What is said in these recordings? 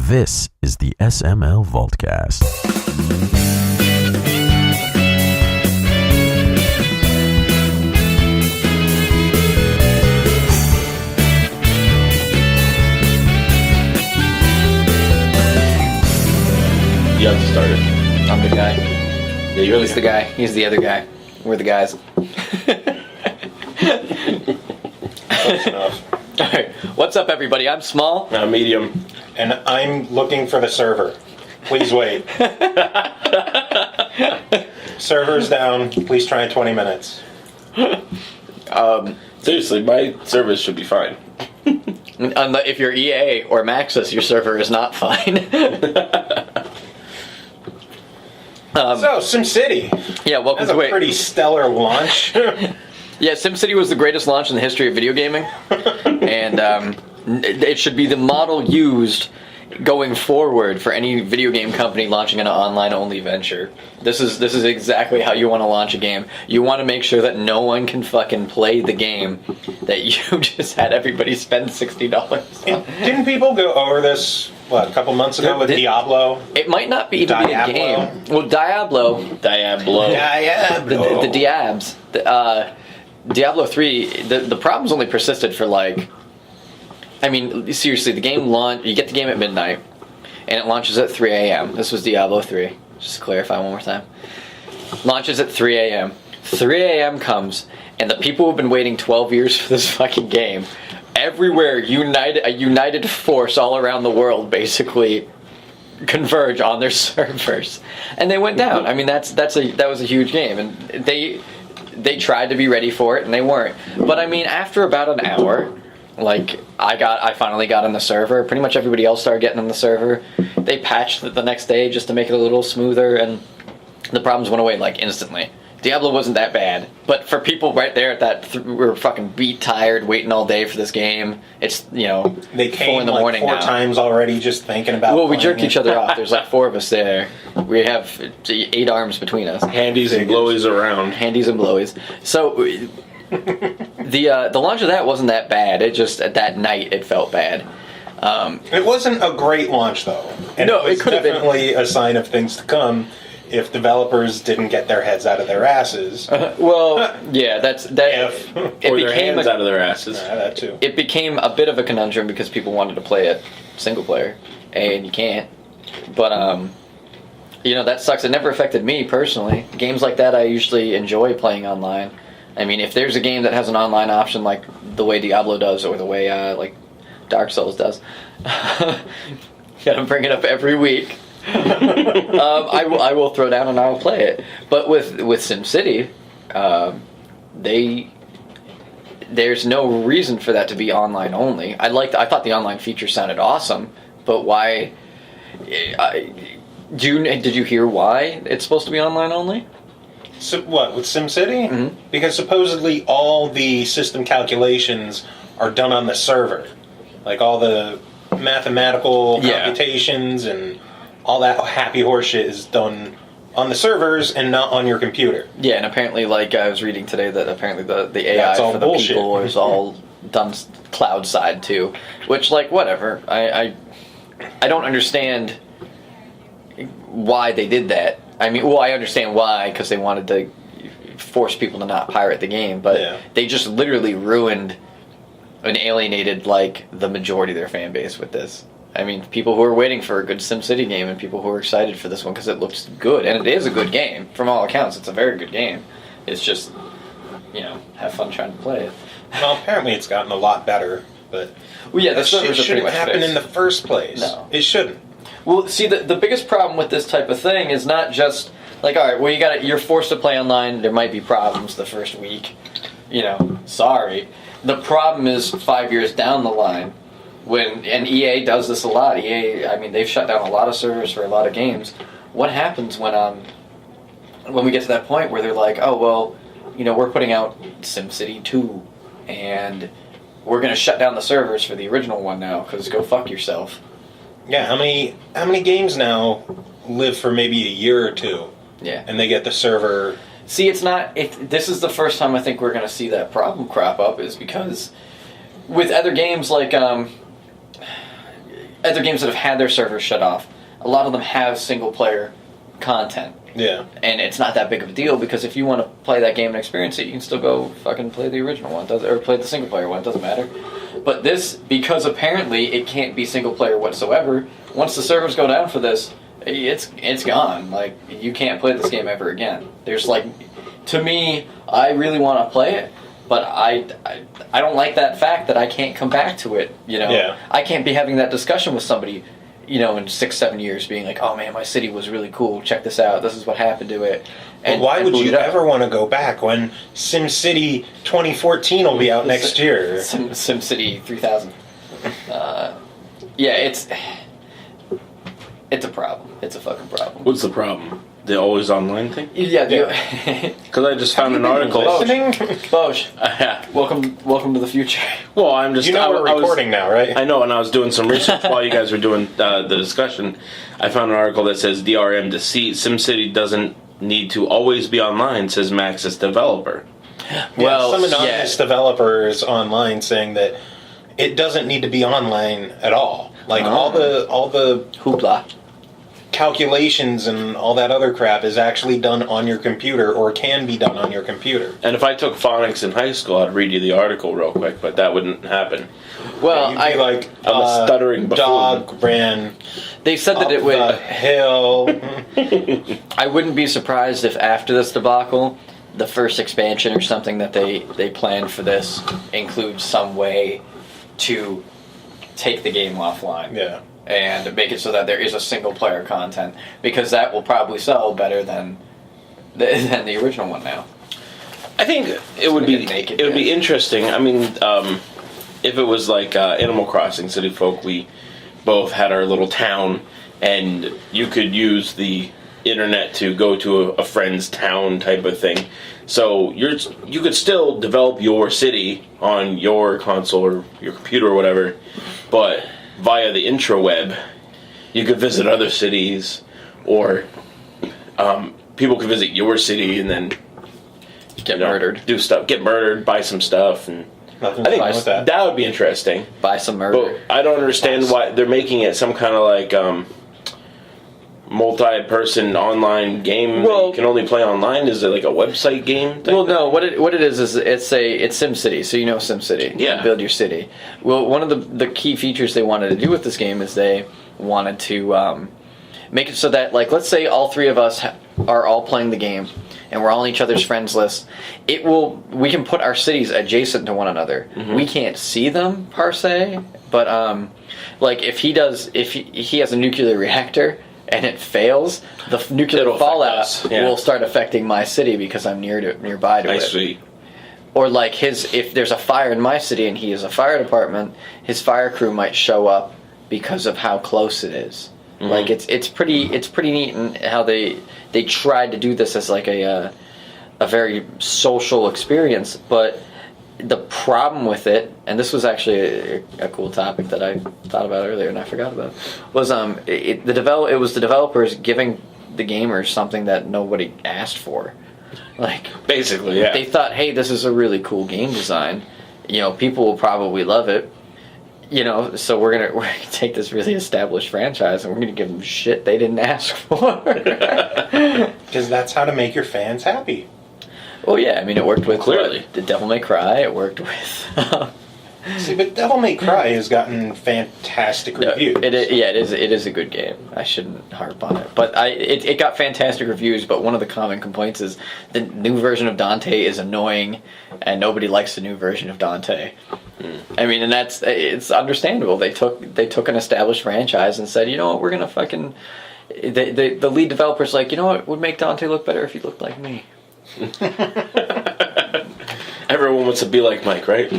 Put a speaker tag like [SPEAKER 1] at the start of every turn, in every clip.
[SPEAKER 1] This is the SML Vaultcast.
[SPEAKER 2] You have to start it.
[SPEAKER 3] I'm the guy.
[SPEAKER 2] Yeah, you're
[SPEAKER 3] He's the guy. He's the other guy. We're the guys.
[SPEAKER 2] Close enough.
[SPEAKER 3] Alright, what's up everybody? I'm Small.
[SPEAKER 2] Medium.
[SPEAKER 4] And I'm looking for the server. Please wait. Server's down. Please try in 20 minutes.
[SPEAKER 2] Seriously, my service should be fine.
[SPEAKER 3] If you're EA or Maxis, your server is not fine.
[SPEAKER 4] So, SimCity.
[SPEAKER 3] Yeah, welcome
[SPEAKER 4] That's
[SPEAKER 3] to
[SPEAKER 4] a pretty stellar launch.
[SPEAKER 3] Yeah, SimCity was the greatest launch in the history of video gaming. And it should be the model used going forward for any video game company launching an online-only venture. This is exactly how you want to launch a game. You want to make sure that no one can fucking play the game that you just had everybody spend $60 on.
[SPEAKER 4] Didn't people go over this, a couple months ago with Diablo?
[SPEAKER 3] It might not be even be a game. Well, Diablo.
[SPEAKER 2] Diablo.
[SPEAKER 3] The Diabs. Diablo 3, the problems only persisted for seriously, the game you get the game at midnight, and it launches at 3 a.m. This was Diablo 3, just to clarify one more time. Launches at 3 a.m. 3 a.m. comes, and the people who've been waiting 12 years for this fucking game, everywhere, a united force all around the world, basically converge on their servers, and they went down. I mean, that was a huge game, and they tried to be ready for it, and they weren't. But I mean, after about an hour, I finally got on the server. Pretty much everybody else started getting on the server. They patched it the next day just to make it a little smoother, and the problems went away instantly. Diablo wasn't that bad, but for people right there at that, we're fucking beat tired, waiting all day for this game. It's
[SPEAKER 4] they came
[SPEAKER 3] 4 in the morning
[SPEAKER 4] four
[SPEAKER 3] now.
[SPEAKER 4] times already just thinking about.
[SPEAKER 3] Well, we jerked each other off. There's 4 of us there. We have 8 arms between us.
[SPEAKER 2] Handies and blowies around.
[SPEAKER 3] Handies and blowies. So the launch of that wasn't that bad. It just at that night it felt bad.
[SPEAKER 4] It wasn't a great launch though. And
[SPEAKER 3] no,
[SPEAKER 4] it
[SPEAKER 3] could have been
[SPEAKER 4] definitely a sign of things to come if developers didn't get their heads out of their asses.
[SPEAKER 3] Yeah, that's that.
[SPEAKER 2] Or their hands out of their asses.
[SPEAKER 4] That too.
[SPEAKER 3] It became a bit of a conundrum because people wanted to play it single player, and you can't. But that sucks. It never affected me personally. Games like that I usually enjoy playing online. I mean, if there's a game that has an online option like the way Diablo does or the way Dark Souls does, gotta bring it up every week. I will throw down and I will play it. But with SimCity, there's no reason for that to be online only. I thought the online feature sounded awesome, but why? Did you hear why it's supposed to be online only?
[SPEAKER 4] So what, with SimCity?
[SPEAKER 3] Mm-hmm.
[SPEAKER 4] Because supposedly all the system calculations are done on the server. Like all the mathematical computations and all that happy horse shit is done on the servers and not on your computer.
[SPEAKER 3] Yeah, and apparently, I was reading today that apparently the AI
[SPEAKER 4] That's all
[SPEAKER 3] for the
[SPEAKER 4] bullshit.
[SPEAKER 3] people is all done cloud side too. Which, whatever. I don't understand why they did that. I mean, I understand why, because they wanted to force people to not pirate the game, but they just literally ruined and alienated, the majority of their fan base with this. I mean, people who are waiting for a good SimCity game and people who are excited for this one because it looks good, and it is a good game. From all accounts, it's a very good game. It's just, have fun trying to play it.
[SPEAKER 4] Well, apparently it's gotten a lot better, but
[SPEAKER 3] the servers
[SPEAKER 4] shit
[SPEAKER 3] are pretty
[SPEAKER 4] shouldn't
[SPEAKER 3] much
[SPEAKER 4] happen
[SPEAKER 3] fixed.
[SPEAKER 4] in the first place.
[SPEAKER 3] No.
[SPEAKER 4] It shouldn't.
[SPEAKER 3] Well, see, the biggest problem with this type of thing is not just all right, well, you're forced to play online. There might be problems the first week. Sorry. The problem is 5 years down the line, and EA does this a lot. EA, I mean, they've shut down a lot of servers for a lot of games. What happens when we get to that point where they're like, oh well, we're putting out SimCity 2, and we're going to shut down the servers for the original one now because go fuck yourself.
[SPEAKER 4] Yeah, how many games now live for maybe a year or two?
[SPEAKER 3] Yeah.
[SPEAKER 4] And they get the server.
[SPEAKER 3] See, this is the first time I think we're going to see that problem crop up, is because with other games other games that have had their servers shut off, a lot of them have single-player content.
[SPEAKER 4] Yeah.
[SPEAKER 3] And it's not that big of a deal because if you want to play that game and experience it, you can still go fucking play the original one, or play the single-player one, it doesn't matter. But this, because apparently it can't be single-player whatsoever, once the servers go down for this, it's gone. Like, you can't play this game ever again. There's like, to me, I really want to play it, but I don't like that fact that I can't come back to it, you know?
[SPEAKER 4] Yeah.
[SPEAKER 3] I can't be having that discussion with somebody, you know, in 6-7 years being like, oh man, my city was really cool, check this out, this is what happened to it.
[SPEAKER 4] And why would you ever want to go back when SimCity 2014 will be out next year?
[SPEAKER 3] SimCity 3000. Yeah, it's a problem. It's a fucking problem.
[SPEAKER 2] What's the problem? The always online thing?
[SPEAKER 3] Yeah.
[SPEAKER 2] Because I just found an article.
[SPEAKER 3] Boge, welcome to the future.
[SPEAKER 2] Well, I'm just...
[SPEAKER 4] You know we're recording now, right?
[SPEAKER 2] I know, and I was doing some research while you guys were doing the discussion. I found an article that says DRM deceit. SimCity doesn't need to always be online, says Maxis developer.
[SPEAKER 4] Well, some anonymous developers online saying that it doesn't need to be online at all. Like all the
[SPEAKER 3] hoopla
[SPEAKER 4] calculations and all that other crap is actually done on your computer or can be done on your computer.
[SPEAKER 2] And if I took phonics in high school, I'd read you the article real quick, but that wouldn't happen.
[SPEAKER 3] Well,
[SPEAKER 4] You'd be like
[SPEAKER 2] I'm a stuttering buffoon.
[SPEAKER 4] Dog ran.
[SPEAKER 3] They said that it
[SPEAKER 4] up
[SPEAKER 3] would.
[SPEAKER 4] the hill.
[SPEAKER 3] I wouldn't be surprised if after this debacle, the first expansion or something that they planned for this includes some way to take the game offline.
[SPEAKER 4] Yeah.
[SPEAKER 3] And make it so that there is a single player content, because that will probably sell better than the original one now.
[SPEAKER 2] I think it would be interesting. I mean, if it was like Animal Crossing City Folk, we both had our little town, and you could use the internet to go to a friend's town type of thing. So you could still develop your city on your console or your computer or whatever, but via the intraweb, you could visit other cities, or people could visit your city and then
[SPEAKER 3] get murdered,
[SPEAKER 2] do stuff, get murdered, buy some stuff, and
[SPEAKER 4] Nothing
[SPEAKER 2] I think
[SPEAKER 4] wrong with that.
[SPEAKER 2] That would be interesting.
[SPEAKER 3] Buy some murder.
[SPEAKER 2] But I don't understand why they're making it some kind of like multi-person online game that you can only play online. Is it like a website game?
[SPEAKER 3] Well, no. What it is it's SimCity. So you know SimCity.
[SPEAKER 2] Yeah.
[SPEAKER 3] You build your city. Well, one of the key features they wanted to do with this game is they wanted to make it so that, like, let's say all three of us are all playing the game and we're all on each other's friends list. We can put our cities adjacent to one another. Mm-hmm. We can't see them per se, but like if he has a nuclear reactor and it fails, the nuclear fallout will start affecting my city because I'm nearby to it.
[SPEAKER 2] I see.
[SPEAKER 3] Or like if there's a fire in my city and he is a fire department, his fire crew might show up because of how close it is. Mm-hmm. Like it's pretty neat in how they tried to do this as like a very social experience, but the problem with it, and this was actually a cool topic that I thought about earlier and I forgot about, was it was the developers giving the gamers something that nobody asked for. Like
[SPEAKER 2] basically, yeah.
[SPEAKER 3] They thought, hey, this is a really cool game design. You know, people will probably love it. You know, so we're gonna take this really established franchise and we're gonna give them shit they didn't ask for.
[SPEAKER 4] Because that's how to make your fans happy.
[SPEAKER 3] Well, yeah, I mean, it worked with
[SPEAKER 2] clearly
[SPEAKER 3] the Devil May Cry. It worked with.
[SPEAKER 4] See, but Devil May Cry has gotten fantastic reviews.
[SPEAKER 3] It is a good game. I shouldn't harp on it, but it got fantastic reviews. But one of the common complaints is the new version of Dante is annoying, and nobody likes the new version of Dante. I mean, and it's understandable. They took an established franchise and said, you know what, we're gonna fucking. The lead developer's like, you know what would make Dante look better if he looked like me.
[SPEAKER 2] Everyone wants to be like Mike, right?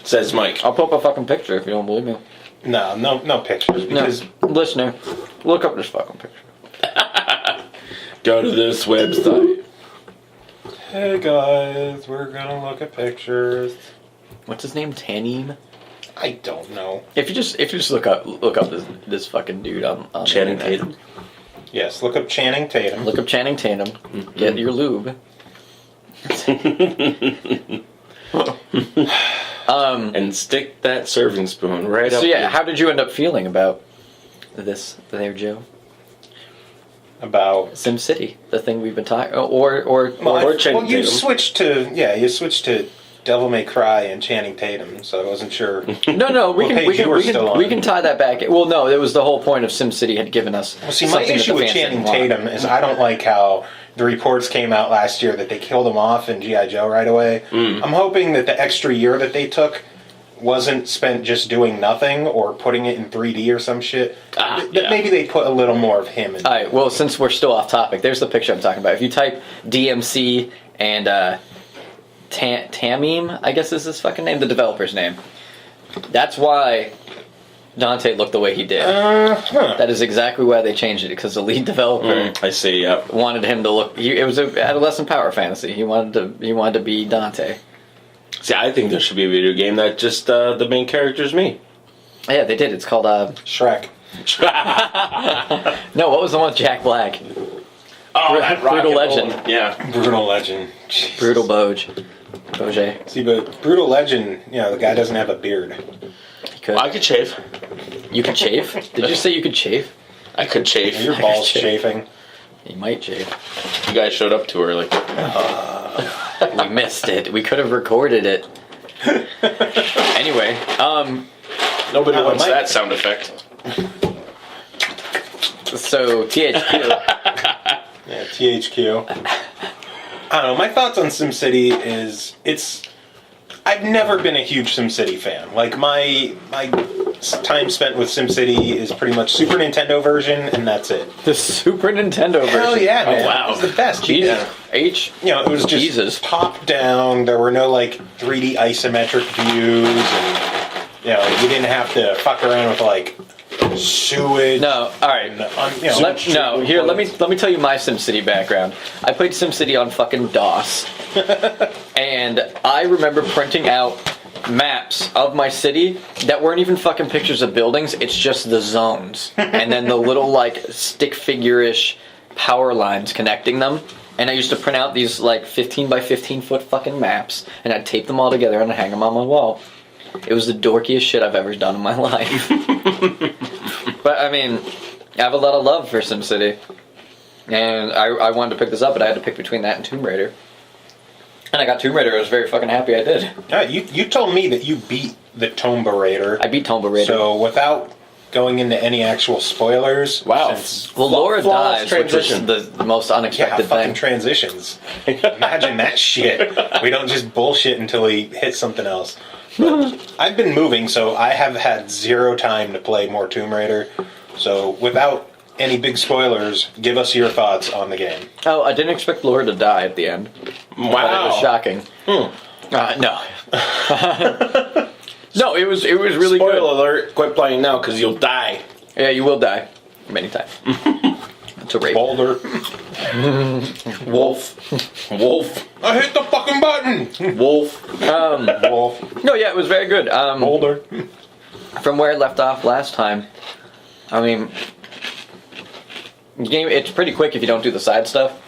[SPEAKER 2] Says Mike.
[SPEAKER 3] I'll put up a fucking picture if you don't believe me.
[SPEAKER 4] No pictures, because
[SPEAKER 3] Listener, look up this fucking picture.
[SPEAKER 2] Go to this website.
[SPEAKER 4] hey guys, we're gonna look at pictures.
[SPEAKER 3] What's his name? Tanim?
[SPEAKER 4] I don't know.
[SPEAKER 3] If you just look up this fucking dude on
[SPEAKER 2] Channing
[SPEAKER 3] the internet.
[SPEAKER 2] Tatum.
[SPEAKER 4] Yes, look up Channing Tatum.
[SPEAKER 3] Look up Channing Tatum.
[SPEAKER 2] Mm-hmm.
[SPEAKER 3] Get your lube.
[SPEAKER 2] And stick that serving spoon right up.
[SPEAKER 3] So yeah, how did you end up feeling about this there, Joe?
[SPEAKER 4] About
[SPEAKER 3] SimCity, the thing we've been talking,
[SPEAKER 4] you switched to Devil May Cry and Channing Tatum, so I wasn't sure.
[SPEAKER 3] No, we can tie that back. Well, no, it was the whole point of SimCity had given us.
[SPEAKER 4] Well, see, my issue with Channing Tatum is I don't like how the reports came out last year that they killed him off in G.I. Joe right away. I'm hoping that the extra year that they took wasn't spent just doing nothing or putting it in 3D or some shit. Maybe they put a little more of him in.
[SPEAKER 3] All right, well, since we're still off topic, there's the picture I'm talking about. If you type DMC and Tamim, I guess is his fucking name, the developer's name. That's why Dante looked the way he did. That is exactly why they changed it, because the lead developer
[SPEAKER 2] I see, yep.
[SPEAKER 3] wanted him to look... it was an adolescent power fantasy. He wanted to be Dante.
[SPEAKER 2] See, I think there should be a video game that just the main character is me.
[SPEAKER 3] Yeah, they did. It's called...
[SPEAKER 4] Shrek.
[SPEAKER 3] No, what was the one with Jack Black?
[SPEAKER 2] Oh, that
[SPEAKER 3] Brutal Legend.
[SPEAKER 2] Yeah.
[SPEAKER 4] Brutal Legend. Jeez.
[SPEAKER 3] Brutal Boge.
[SPEAKER 4] See, but Brutal Legend, the guy doesn't have a beard.
[SPEAKER 3] He could.
[SPEAKER 2] I could shave.
[SPEAKER 3] You could shave? Did you say you could shave?
[SPEAKER 2] I could shave.
[SPEAKER 4] Your balls chafing.
[SPEAKER 3] You might shave.
[SPEAKER 2] You guys showed up too early.
[SPEAKER 3] We missed it. We could have recorded it. Anyway,
[SPEAKER 2] nobody wants that sound effect.
[SPEAKER 3] So THQ.
[SPEAKER 4] Yeah, THQ. I don't know. My thoughts on SimCity is I've never been a huge SimCity fan. Like my time spent with SimCity is pretty much Super Nintendo version, and that's it.
[SPEAKER 3] The Super Nintendo version.
[SPEAKER 4] Hell yeah, man!
[SPEAKER 2] Oh, wow.
[SPEAKER 4] It was the best.
[SPEAKER 3] Jesus.
[SPEAKER 4] It was just top down. There were no 3D isometric views, and you didn't have to fuck around with sewage.
[SPEAKER 3] No, all right. Let me tell you my SimCity background. I played SimCity on fucking DOS, and I remember printing out maps of my city that weren't even fucking pictures of buildings. It's just the zones, and then the little stick figure-ish power lines connecting them. And I used to print out these 15 by 15 foot fucking maps, and I'd tape them all together and hang them on my wall. It was the dorkiest shit I've ever done in my life. But I mean, I have a lot of love for SimCity, and I wanted to pick this up, but I had to pick between that and Tomb Raider. And I got Tomb Raider. I was very fucking happy I did.
[SPEAKER 4] You told me that you beat the Tomb Raider.
[SPEAKER 3] I beat Tomb Raider.
[SPEAKER 4] So without going into any actual spoilers,
[SPEAKER 2] wow.
[SPEAKER 3] Well, Laura dies, which is the most unexpected thing.
[SPEAKER 4] Fucking transitions. Imagine that shit. We don't just bullshit until we hit something else. But I've been moving, so I have had zero time to play more Tomb Raider. So without any big spoilers, give us your thoughts on the game.
[SPEAKER 3] Oh, I didn't expect Laura to die at the end.
[SPEAKER 2] Wow.
[SPEAKER 3] But it was shocking. No. No, it was really good.
[SPEAKER 2] Spoiler alert, quit playing now because you'll die.
[SPEAKER 3] Yeah, you will die. Many times. It's a rape.
[SPEAKER 4] Boulder.
[SPEAKER 2] Wolf.
[SPEAKER 4] I hit the fucking button!
[SPEAKER 2] Wolf.
[SPEAKER 4] Wolf.
[SPEAKER 3] No, yeah, it was very good.
[SPEAKER 4] Boulder.
[SPEAKER 3] From where I left off last time, I mean, the game, it's pretty quick if you don't do the side stuff.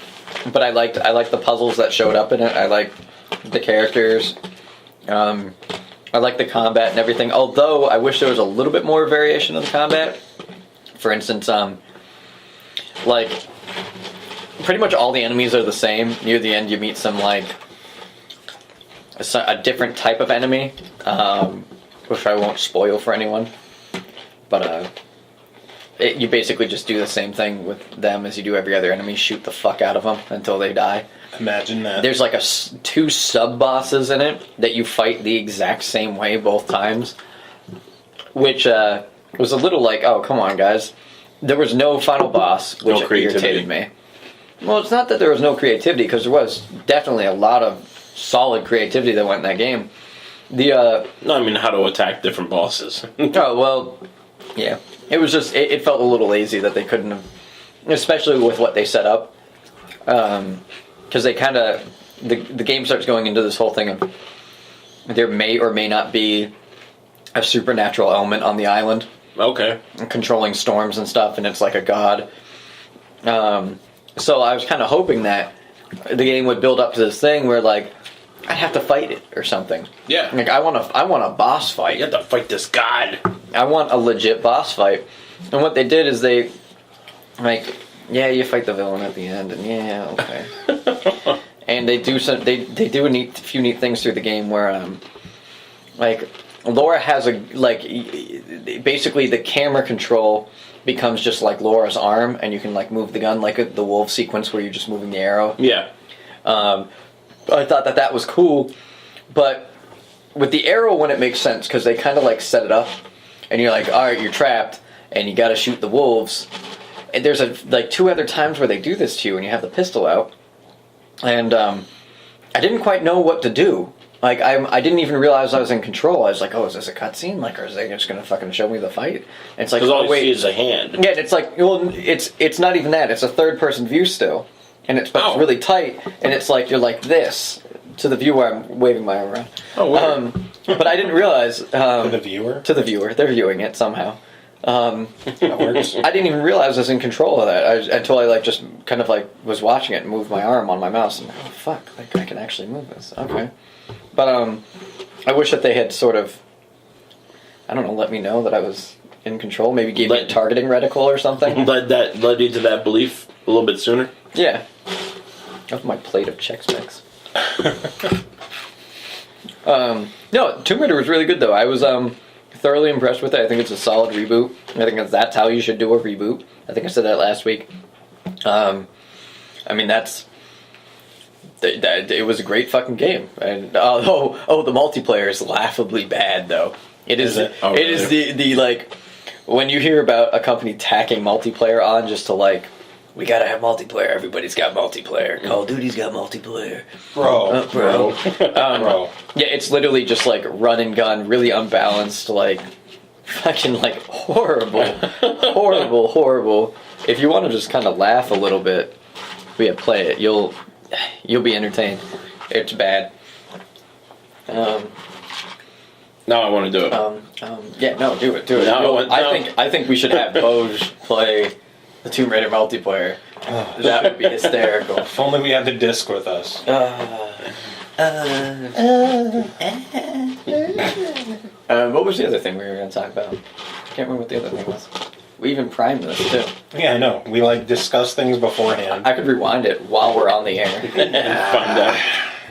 [SPEAKER 3] But I liked the puzzles that showed up in it. I liked the characters. I liked the combat and everything. Although I wish there was a little bit more variation of the combat. For instance, pretty much all the enemies are the same. Near the end, you meet some a different type of enemy, which I won't spoil for anyone. But you basically just do the same thing with them as you do every other enemy. Shoot the fuck out of them until they die.
[SPEAKER 4] Imagine that.
[SPEAKER 3] There's 2 sub-bosses in it that you fight the exact same way both times. Which was a little oh, come on, guys. There was no final boss, which irritated me. Well, it's not that there was no creativity, because there was definitely a lot of solid creativity that went in that game.
[SPEAKER 2] No, I mean how to attack different bosses.
[SPEAKER 3] Oh, well, yeah. It was just, it felt a little lazy that they couldn't have, especially with what they set up. Because they kind of, the game starts going into this whole thing of there may or may not be a supernatural element on the island.
[SPEAKER 2] Okay.
[SPEAKER 3] Controlling storms and stuff, and it's like a god. So I was kind of hoping that the game would build up to this thing where, I'd have to fight it or something.
[SPEAKER 2] Yeah.
[SPEAKER 3] Like I want a boss fight.
[SPEAKER 2] You have to fight this god.
[SPEAKER 3] I want a legit boss fight. And what they did is they, like, yeah, you fight the villain at the end, and yeah, okay. And they do do a few neat things through the game where, like, Laura has basically the camera control becomes just like Laura's arm, and you can like move the gun like the wolf sequence where you're just moving the arrow.
[SPEAKER 2] Yeah.
[SPEAKER 3] I thought that was cool, but with the arrow one it makes sense because they kind of like set it up, and you're like, all right, you're trapped, and you got to shoot the wolves. And there's like 2 other times where they do this to you, and you have the pistol out, and I didn't quite know what to do. Like I didn't even realize I was in control. I was like, oh, is this a cutscene? Like, or is they just gonna fucking show me the fight? And it's like,
[SPEAKER 2] because all
[SPEAKER 3] oh, wait,
[SPEAKER 2] you see is a hand.
[SPEAKER 3] Yeah, it's like, well, it's not even that. It's a third-person view still, and it's really tight, and it's like you're like this to the viewer. I'm waving my arm around.
[SPEAKER 2] Oh, weird.
[SPEAKER 3] But I didn't realize
[SPEAKER 4] To the viewer?
[SPEAKER 3] To the viewer, they're viewing it somehow.
[SPEAKER 4] That works.
[SPEAKER 3] I didn't even realize I was in control of that until I like just kind of like was watching it and moved my arm on my mouse and oh fuck, like I can actually move this. Okay, but I wish that they had sort of, I don't know, let me know that I was in control. Maybe gave me a targeting reticle or something.
[SPEAKER 2] Led you to that belief a little bit sooner.
[SPEAKER 3] Yeah. Of my plate of Chex Mix. No, Tomb Raider was really good though. I was thoroughly impressed with it. I think it's a solid reboot. I think that's how you should do a reboot. I think I said that last week. I mean, it was a great fucking game. And the multiplayer is laughably bad though. It is. It is the like when you hear about a company tacking multiplayer on just to like, we gotta have multiplayer. Everybody's got multiplayer. Call of Duty's got multiplayer.
[SPEAKER 4] Bro.
[SPEAKER 3] Bro. Yeah, it's literally just like run and gun, really unbalanced, like fucking like horrible. If you want to just kind of laugh a little bit, play it. You'll be entertained. It's bad.
[SPEAKER 2] Now I want to do it.
[SPEAKER 3] Yeah, no, do it.
[SPEAKER 2] No,
[SPEAKER 3] I think we should have Boge play the Tomb Raider multiplayer. That would be hysterical.
[SPEAKER 4] If only we had the disc with us.
[SPEAKER 3] What was the other thing we were going to talk about? I can't remember what the other thing was. We even primed this too.
[SPEAKER 4] Yeah, I know. We like discuss things beforehand.
[SPEAKER 3] I could rewind it while we're on the air.
[SPEAKER 2] Find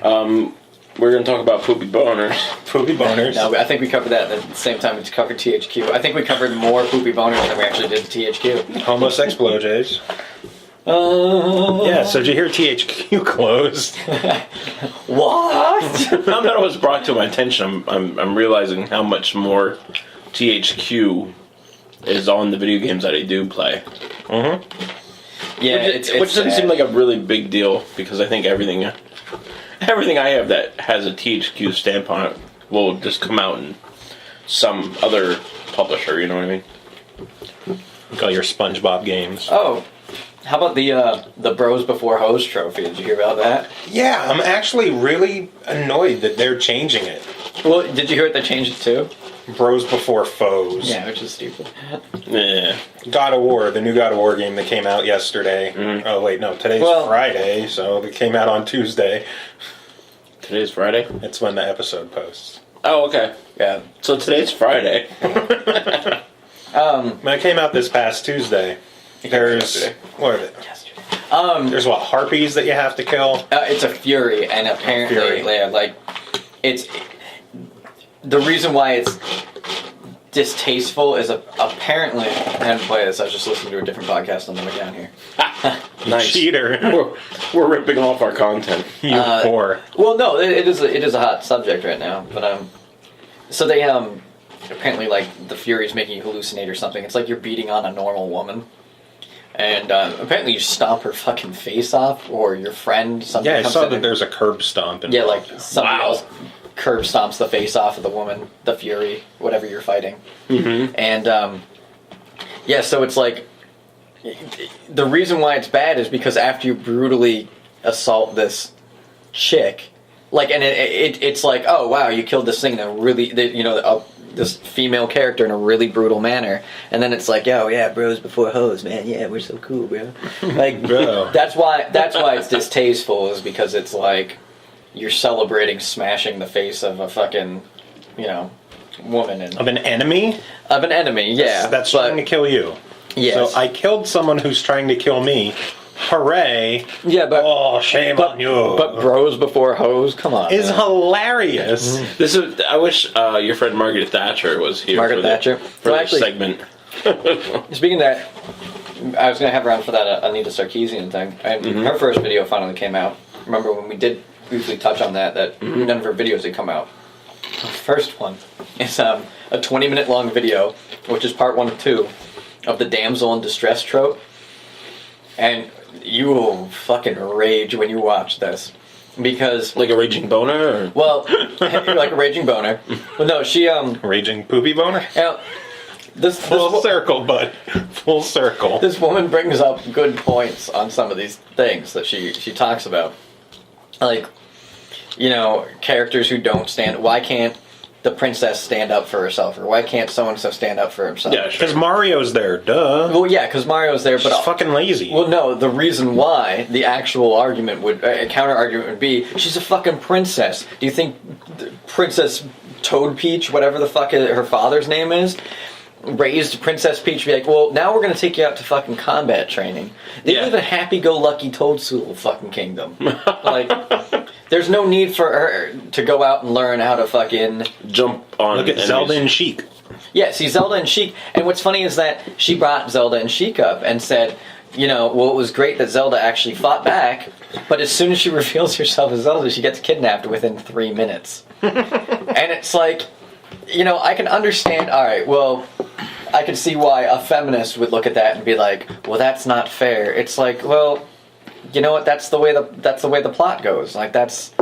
[SPEAKER 2] out. We're going to talk about poopy boners.
[SPEAKER 4] Poopy boners.
[SPEAKER 3] No, I think we covered that at the same time we covered THQ. I think we covered more poopy boners than we actually did THQ.
[SPEAKER 4] Homo sex blowjays. Yeah, so did you hear THQ closed?
[SPEAKER 3] What?
[SPEAKER 2] Now that it was brought to my attention, I'm realizing how much more THQ is on the video games that I do play.
[SPEAKER 3] Mm-hmm. Yeah,
[SPEAKER 2] which doesn't seem like a really big deal because I think everything I have that has a THQ stamp on it will just come out in some other publisher. You know what I mean?
[SPEAKER 4] All your SpongeBob games.
[SPEAKER 3] Oh. How about the Bros Before Hoes trophy? Did you hear about that?
[SPEAKER 4] Yeah, I'm actually really annoyed that they're changing it.
[SPEAKER 3] Well, did you hear what they changed it to?
[SPEAKER 4] Bros Before Foes.
[SPEAKER 3] Yeah, which is stupid.
[SPEAKER 2] Yeah.
[SPEAKER 4] God of War, the new God of War game that came out yesterday. Mm-hmm. Oh, wait, no, today's Friday, so it came out on Tuesday.
[SPEAKER 2] Today's Friday?
[SPEAKER 4] It's when the episode posts.
[SPEAKER 2] Oh, okay.
[SPEAKER 3] Yeah.
[SPEAKER 2] So today's Friday.
[SPEAKER 4] When it came out this past Tuesday, there's... What are it? There's harpies that you have to kill?
[SPEAKER 3] It's a Fury, and apparently, it's... The reason why it's distasteful is apparently... I haven't played this, I was just listening to a different podcast on the way down here.
[SPEAKER 2] Nice.
[SPEAKER 4] Cheater.
[SPEAKER 2] We're ripping off our content.
[SPEAKER 4] You whore.
[SPEAKER 3] Well, no, it is a hot subject right now, but, so they, apparently, the Fury's making you hallucinate or something. It's like you're beating on a normal woman. And apparently you stomp her fucking face off, or your friend. Something
[SPEAKER 4] I
[SPEAKER 3] comes
[SPEAKER 4] saw
[SPEAKER 3] in
[SPEAKER 4] that there's a curb stomp.
[SPEAKER 3] Somebody else curb stomps the face off of the woman, the Fury, whatever you're fighting.
[SPEAKER 2] Mm-hmm.
[SPEAKER 3] And so it's like the reason why it's bad is because after you brutally assault this chick, and it's like, oh wow, you killed this thing in a really, this female character in a really brutal manner, and then it's like, oh yeah, bros before hoes, man. Yeah, we're so cool, bro. Bro. That's why it's distasteful, is because it's like, you're celebrating smashing the face of a fucking, woman and
[SPEAKER 4] Of an enemy?
[SPEAKER 3] of an enemy. Yeah,
[SPEAKER 4] That's trying to kill you.
[SPEAKER 3] Yes.
[SPEAKER 4] So I killed someone who's trying to kill me. Hooray!
[SPEAKER 3] Yeah, but
[SPEAKER 4] shame on you.
[SPEAKER 3] But bros before hoes, come on.
[SPEAKER 4] Is
[SPEAKER 3] man.
[SPEAKER 4] hilarious.
[SPEAKER 2] I wish your friend Margaret Thatcher was here.
[SPEAKER 3] Margaret Thatcher?
[SPEAKER 2] For
[SPEAKER 3] Well,
[SPEAKER 2] this
[SPEAKER 3] actually-
[SPEAKER 2] segment.
[SPEAKER 3] Speaking of that, I was gonna have her on for that Anita Sarkeesian thing. And her first video finally came out. Remember when we did briefly touch on that none of her videos had come out. The first one is a 20-minute long video, which is part 1 of 2 of the damsel in distress trope. And you will fucking rage when you watch this. Because...
[SPEAKER 2] Like a raging boner? Or?
[SPEAKER 3] Well, like a raging boner. Well, no, she,
[SPEAKER 4] Raging poopy boner?
[SPEAKER 3] This
[SPEAKER 4] Full circle, bud. Full circle.
[SPEAKER 3] This woman brings up good points on some of these things that she talks about. Like, characters who don't stand... Why can't the princess stand up for herself? Or why can't so-and-so stand up for himself?
[SPEAKER 2] Yeah,
[SPEAKER 4] Because Mario's there, duh.
[SPEAKER 3] Well, yeah, because Mario's there, but...
[SPEAKER 4] She's fucking lazy.
[SPEAKER 3] Well, no, the reason why, the actual argument would... counter-argument would be, she's a fucking princess. Do you think Princess Toad Peach, whatever the fuck her father's name is... raised Princess Peach to be like, well, now we're going to take you out to fucking combat training. They live in a happy-go-lucky Toadstool fucking kingdom. Like, there's no need for her to go out and learn how to fucking...
[SPEAKER 2] Jump on
[SPEAKER 4] Look at
[SPEAKER 2] enemies.
[SPEAKER 4] Zelda and Sheik.
[SPEAKER 3] Yeah, see, Zelda and Sheik... And what's funny is that she brought Zelda and Sheik up and said, well, it was great that Zelda actually fought back, but as soon as she reveals herself as Zelda, she gets kidnapped within 3 minutes. And it's like... I can understand, alright, well, I can see why a feminist would look at that and be like, well, that's not fair. It's like, well, you know what, that's the way the plot goes. Like, Ganon's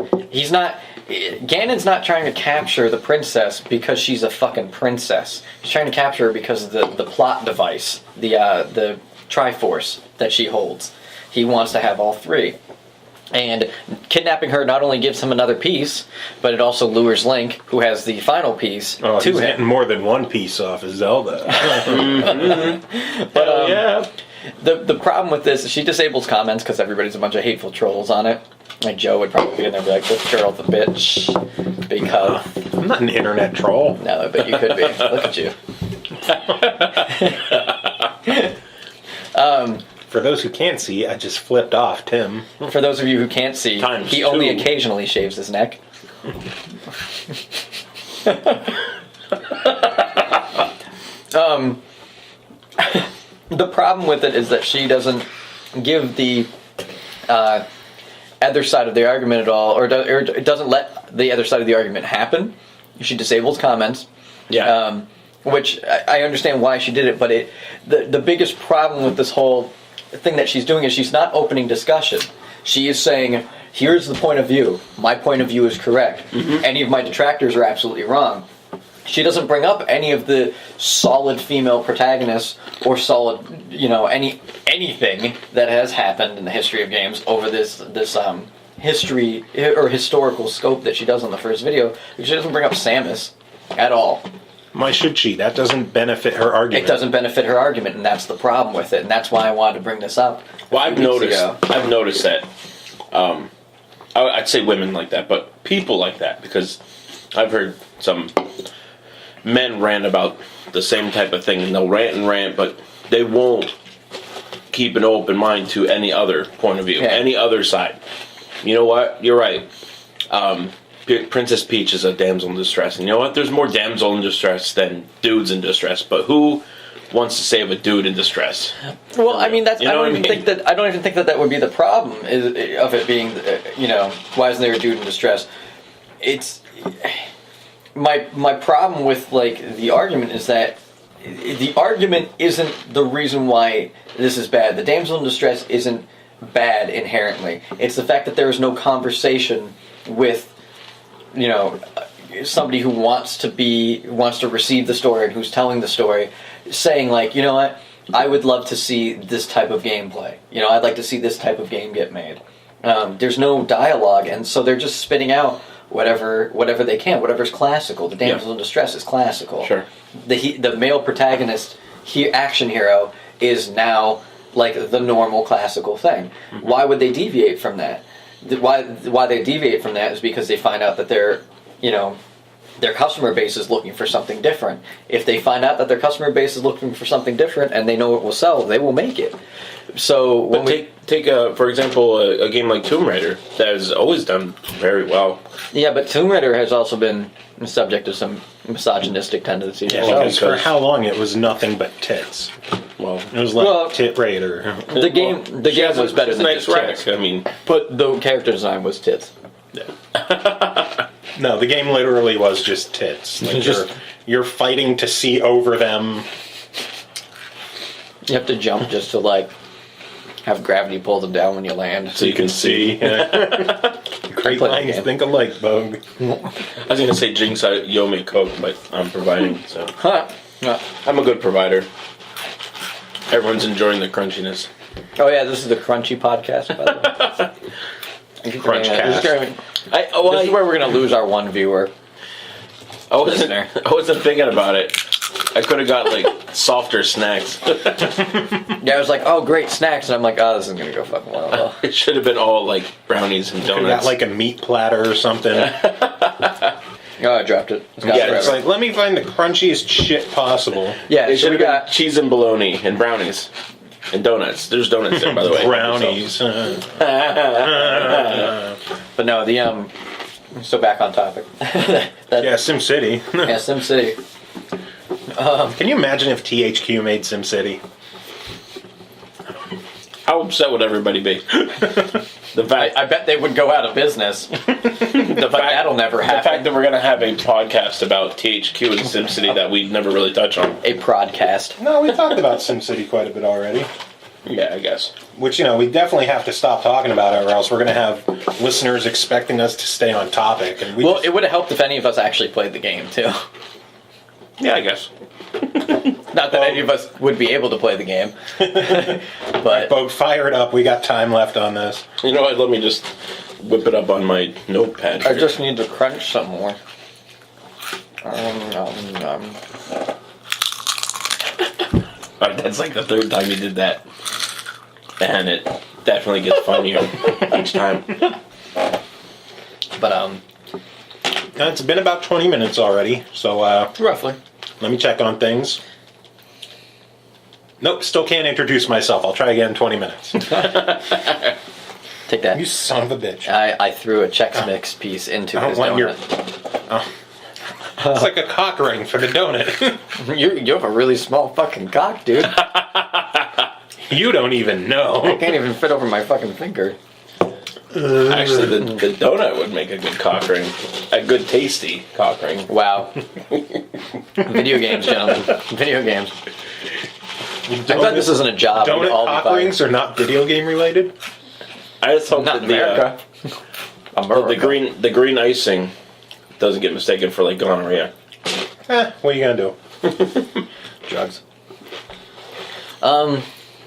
[SPEAKER 3] not trying to capture the princess because she's a fucking princess. He's trying to capture her because of the plot device, the Triforce that she holds. He wants to have all 3. And kidnapping her not only gives him another piece, but it also lures Link, who has the final piece, to
[SPEAKER 4] he's
[SPEAKER 3] him.
[SPEAKER 4] getting more than one piece off of Zelda.
[SPEAKER 3] But
[SPEAKER 2] yeah.
[SPEAKER 3] the problem with this is she disables comments because everybody's a bunch of hateful trolls on it. Like Joe would probably be in there and be like, this girl's a bitch. Because...
[SPEAKER 4] I'm not an internet troll.
[SPEAKER 3] No, but you could be. Look at you.
[SPEAKER 4] For those who can't see, I just flipped off Tim.
[SPEAKER 3] For those of you who can't see,
[SPEAKER 2] Times
[SPEAKER 3] he only
[SPEAKER 2] 2.
[SPEAKER 3] occasionally shaves his neck. The problem with it is that she doesn't give the other side of the argument at all, or doesn't let the other side of the argument happen. She disables comments.
[SPEAKER 2] Yeah.
[SPEAKER 3] Which I understand why she did it, but the biggest problem with this whole thing that she's doing is she's not opening discussion. She is saying, here's the point of view. My point of view is correct. Any of my detractors are absolutely wrong. She doesn't bring up any of the solid female protagonists or solid, anything that has happened in the history of games over this history or historical scope that she does on the first video. She doesn't bring up Samus at all.
[SPEAKER 4] Why should she? That doesn't benefit her argument.
[SPEAKER 3] It doesn't benefit her argument, and that's the problem with it, and that's why I wanted to bring this up.
[SPEAKER 2] Well, I've noticed that. I'd say women like that, but people like that, because I've heard some men rant about the same type of thing, and they'll rant, but they won't keep an open mind to any other point of view, any other side. You know what? You're right. Princess Peach is a damsel in distress, and you know what? There's more damsel in distress than dudes in distress, but who wants to save a dude in distress?
[SPEAKER 3] Well, I mean, I don't even think that would be the problem of it being, why isn't there a dude in distress? It's my problem with the argument is that the argument isn't the reason why this is bad. The damsel in distress isn't bad inherently. It's the fact that there is no conversation with somebody who wants to receive the story and who's telling the story, saying you know what, I would love to see this type of gameplay. I'd like to see this type of game get made. There's no dialogue, and so they're just spitting out whatever they can, whatever's classical. The damsel in distress is classical.
[SPEAKER 2] Sure.
[SPEAKER 3] The male protagonist, action hero, is now the normal classical thing. Why would they deviate from that? why they deviate from that is because they find out that their customer base is looking for something different. If they find out that their customer base is looking for something different and they know it will sell, they will make it. So when
[SPEAKER 2] take for example, a game like Tomb Raider that has always done very well.
[SPEAKER 3] Yeah, but Tomb Raider has also been the subject of some misogynistic tendencies.
[SPEAKER 4] Yeah, because for how long it was nothing but tits.
[SPEAKER 2] Well,
[SPEAKER 4] it was like Tit Raider.
[SPEAKER 3] The game was better than
[SPEAKER 2] nice
[SPEAKER 3] just
[SPEAKER 2] rack.
[SPEAKER 3] tits.
[SPEAKER 2] I mean,
[SPEAKER 3] but the character design was tits.
[SPEAKER 2] Yeah.
[SPEAKER 4] No, the game literally was just tits. Like you're fighting to see over them.
[SPEAKER 3] You have to jump just to have gravity pull them down when you land,
[SPEAKER 4] so you can see. Great lines think alike, Boge.
[SPEAKER 2] I was going to say Jinx, you'll make Coke, but I'm providing, so.
[SPEAKER 3] Yeah.
[SPEAKER 2] I'm a good provider. Everyone's enjoying the crunchiness.
[SPEAKER 3] Oh yeah, this is the Crunchy Podcast, by the way.
[SPEAKER 4] Crunchcast.
[SPEAKER 3] This is where we're going to lose our one viewer.
[SPEAKER 2] I wasn't thinking about it. I could have got softer snacks.
[SPEAKER 3] Yeah, I was like, oh great, snacks, and I'm like, oh, this is going to go fucking well.
[SPEAKER 2] It should have been all brownies and donuts.
[SPEAKER 4] Got a meat platter or something.
[SPEAKER 3] Oh, I dropped it.
[SPEAKER 4] It's like, let me find the crunchiest shit possible.
[SPEAKER 3] Yeah,
[SPEAKER 2] it
[SPEAKER 3] so
[SPEAKER 2] should
[SPEAKER 3] we
[SPEAKER 2] have
[SPEAKER 3] got
[SPEAKER 2] been cheese and bologna and brownies and donuts. There's donuts there, by the way.
[SPEAKER 4] Brownies.
[SPEAKER 3] But no, so back on topic.
[SPEAKER 4] SimCity.
[SPEAKER 3] Yeah, SimCity.
[SPEAKER 4] Can you imagine if THQ made SimCity?
[SPEAKER 2] How upset would everybody be?
[SPEAKER 3] I bet they would go out of business. That'll never happen.
[SPEAKER 2] The fact that we're going to have a podcast about THQ and SimCity that we never really touch on.
[SPEAKER 3] A prodcast.
[SPEAKER 4] No, we talked about SimCity quite a bit already.
[SPEAKER 2] Yeah, I guess.
[SPEAKER 4] Which, we definitely have to stop talking about it, or else we're going to have listeners expecting us to stay on topic. And
[SPEAKER 3] it would have helped if any of us actually played the game, too.
[SPEAKER 2] Yeah, I guess.
[SPEAKER 3] Not that any of us would be able to play the game. But
[SPEAKER 4] Boge, fire it up. We got time left on this.
[SPEAKER 2] You know what? Let me just whip it up on my notepad here.
[SPEAKER 3] I just need to crunch some more.
[SPEAKER 2] That's the third time you did that. And it definitely gets funnier each time.
[SPEAKER 3] But,
[SPEAKER 4] it's been about 20 minutes already, so,
[SPEAKER 3] roughly.
[SPEAKER 4] Let me check on things. Nope, still can't introduce myself. I'll try again in 20 minutes.
[SPEAKER 3] Take that.
[SPEAKER 4] You son of a bitch.
[SPEAKER 3] I threw a Chex Mix piece into his donut.
[SPEAKER 4] It's like a cock ring for the donut.
[SPEAKER 3] You have a really small fucking cock, dude.
[SPEAKER 4] You don't even know.
[SPEAKER 3] I can't even fit over my fucking finger.
[SPEAKER 2] Actually, the donut would make a good cock ring. A good, tasty cock ring.
[SPEAKER 3] Wow. Video games, gentlemen. Video games. I'm glad this isn't a job.
[SPEAKER 4] Donut cock rings are not video game related?
[SPEAKER 2] I just hope
[SPEAKER 3] not
[SPEAKER 2] that
[SPEAKER 3] America.
[SPEAKER 2] the green icing doesn't get mistaken for gonorrhea.
[SPEAKER 4] What are you going to do?
[SPEAKER 3] Drugs.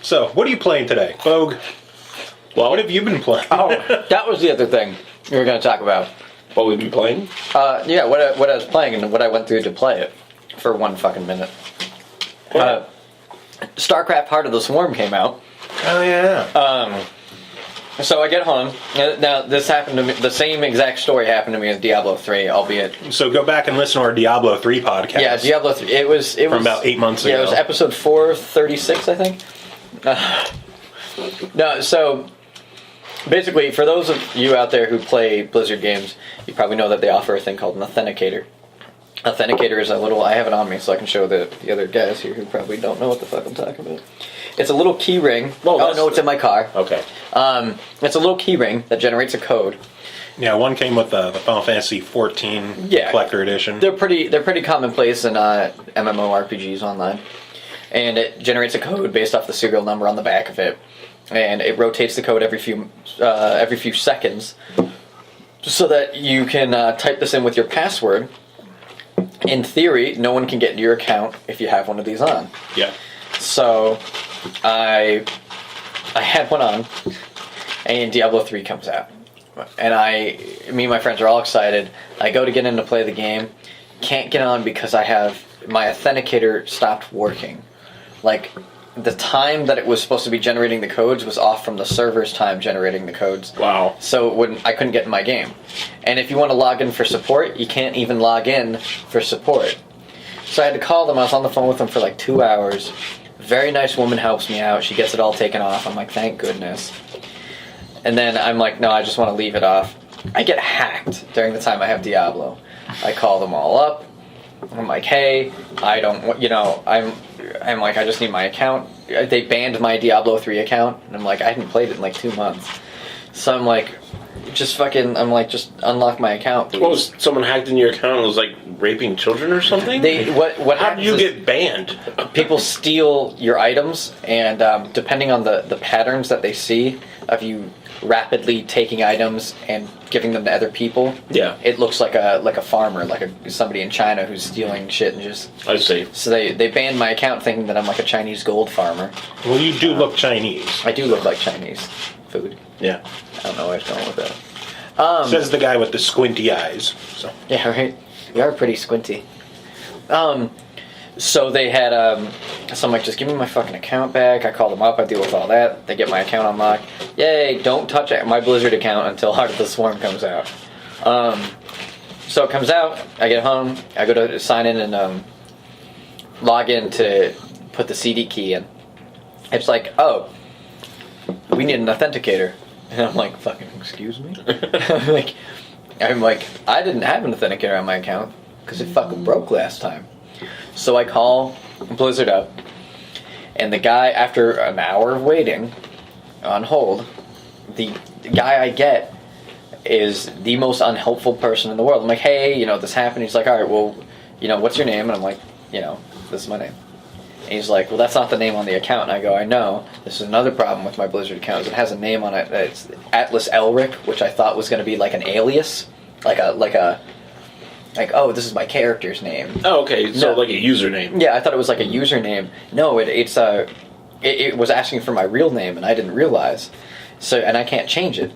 [SPEAKER 4] So, what are you playing today? Boge,
[SPEAKER 2] Well,
[SPEAKER 4] what have you been playing?
[SPEAKER 3] Oh, that was the other thing we were going to talk about.
[SPEAKER 2] What we've been playing?
[SPEAKER 3] Yeah, what I was playing and what I went through to play it for 1 fucking minute. StarCraft Heart of the Swarm came out.
[SPEAKER 4] Oh, yeah.
[SPEAKER 3] So I get home. Now, this happened to me, the same exact story happened to me as Diablo 3, albeit...
[SPEAKER 4] So go back and listen to our Diablo 3 podcast.
[SPEAKER 3] Yeah, Diablo 3. It was from
[SPEAKER 4] about 8 months ago.
[SPEAKER 3] Yeah, it was episode 436, I think. No, so... Basically, for those of you out there who play Blizzard games, you probably know that they offer a thing called an authenticator. Authenticator is a little... I have it on me so I can show the other guys here who probably don't know what the fuck I'm talking about. It's a little key ring. Oh, no, it's in my car.
[SPEAKER 2] Okay.
[SPEAKER 3] It's a little key ring that generates a code.
[SPEAKER 4] Yeah, one came with the Final Fantasy 14 Collector Edition.
[SPEAKER 3] They're pretty commonplace in MMORPGs online. And it generates a code based off the serial number on the back of it. And it rotates the code every few seconds so that you can type this in with your password. In theory, no one can get into your account if you have one of these on.
[SPEAKER 2] Yeah.
[SPEAKER 3] So, I had one on, and Diablo 3 comes out. And me and my friends are all excited. I go to get in to play the game. Can't get on because my authenticator stopped working. the time that it was supposed to be generating the codes was off from the server's time generating the codes.
[SPEAKER 2] Wow.
[SPEAKER 3] So I couldn't get in my game. And if you want to log in for support, you can't even log in for support. So I had to call them. I was on the phone with them for like 2 hours. Very nice woman helps me out. She gets it all taken off. I'm like, thank goodness. And then I'm like, no, I just want to leave it off. I get hacked during the time I have Diablo. I call them all up. I'm like, hey, I don't, I'm like, I just need my account. They banned my Diablo 3 account, and I'm like, I hadn't played it in like 2 months. So I'm like, just unlock my account, please.
[SPEAKER 2] What, was someone hacked in your account and was like raping children or something?
[SPEAKER 3] How
[SPEAKER 2] do you get banned?
[SPEAKER 3] People steal your items, and depending on the patterns that they see of you rapidly taking items and giving them to other people, it looks like a farmer, like somebody in China who's stealing shit and just.
[SPEAKER 2] I see.
[SPEAKER 3] So they banned my account, thinking that I'm like a Chinese gold farmer.
[SPEAKER 4] Well, you do look Chinese.
[SPEAKER 3] I do look like Chinese food.
[SPEAKER 2] Yeah.
[SPEAKER 3] I don't know where I was going with that.
[SPEAKER 4] Says the guy with the squinty eyes. So.
[SPEAKER 3] Yeah, right. You are pretty squinty. So they had, so I'm like, just give me my fucking account back. I call them up, I deal with all that. They get my account unlocked. Yay, don't touch my Blizzard account until Heart of the Swarm comes out. So it comes out, I get home, I go to sign in and log in to put the CD key in. It's like, oh, we need an authenticator. And I'm like, fucking, excuse me? I'm like, I didn't have an authenticator on my account because it fucking broke last time. So I call Blizzard up, and the guy, after an hour of waiting on hold, the guy I get is the most unhelpful person in the world. I'm like, hey, this happened. He's like, all right, well, what's your name? And I'm like, this is my name. And he's like, well, that's not the name on the account. And I go, I know. This is another problem with my Blizzard account. Is it has a name on it. It's Atlas Elric, which I thought was going to be like an alias, like, oh, this is my character's name.
[SPEAKER 2] Oh, okay. So like a username.
[SPEAKER 3] Yeah, I thought it was like a username. No, it was asking for my real name, and I didn't realize. So, and I can't change it.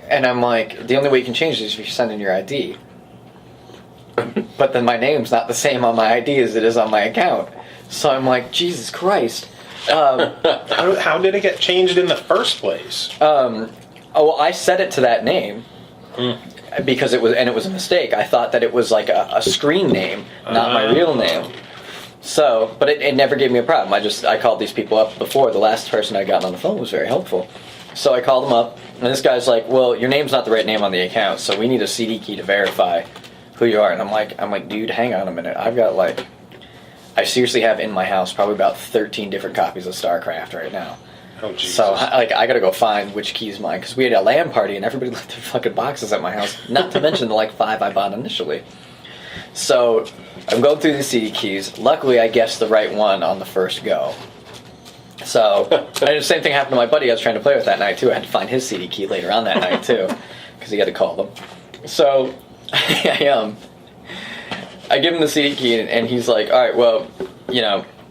[SPEAKER 3] And I'm like, the only way you can change it is if you send in your ID. But then my name's not the same on my ID as it is on my account. So I'm like, Jesus Christ.
[SPEAKER 4] How did it get changed in the first place?
[SPEAKER 3] I set it to that name. Because it was a mistake. I thought that it was like a screen name, not my real name. So, but it never gave me a problem. I called these people up before. The last person I got on the phone was very helpful. So I called them up, and this guy's like, well, your name's not the right name on the account, so we need a CD key to verify who you are. And I'm like, dude, hang on a minute. I seriously have in my house probably about 13 different copies of StarCraft right now.
[SPEAKER 4] Oh, Jesus.
[SPEAKER 3] So, I gotta go find which key's mine, because we had a LAN party and everybody left their fucking boxes at my house, not to mention the 5 I bought initially. So, I'm going through the CD keys. Luckily, I guessed the right one on the first go. So, and the same thing happened to my buddy I was trying to play with that night, too. I had to find his CD key later on that night, too, because he had to call them. So, I give him the CD key, and he's like, alright, well,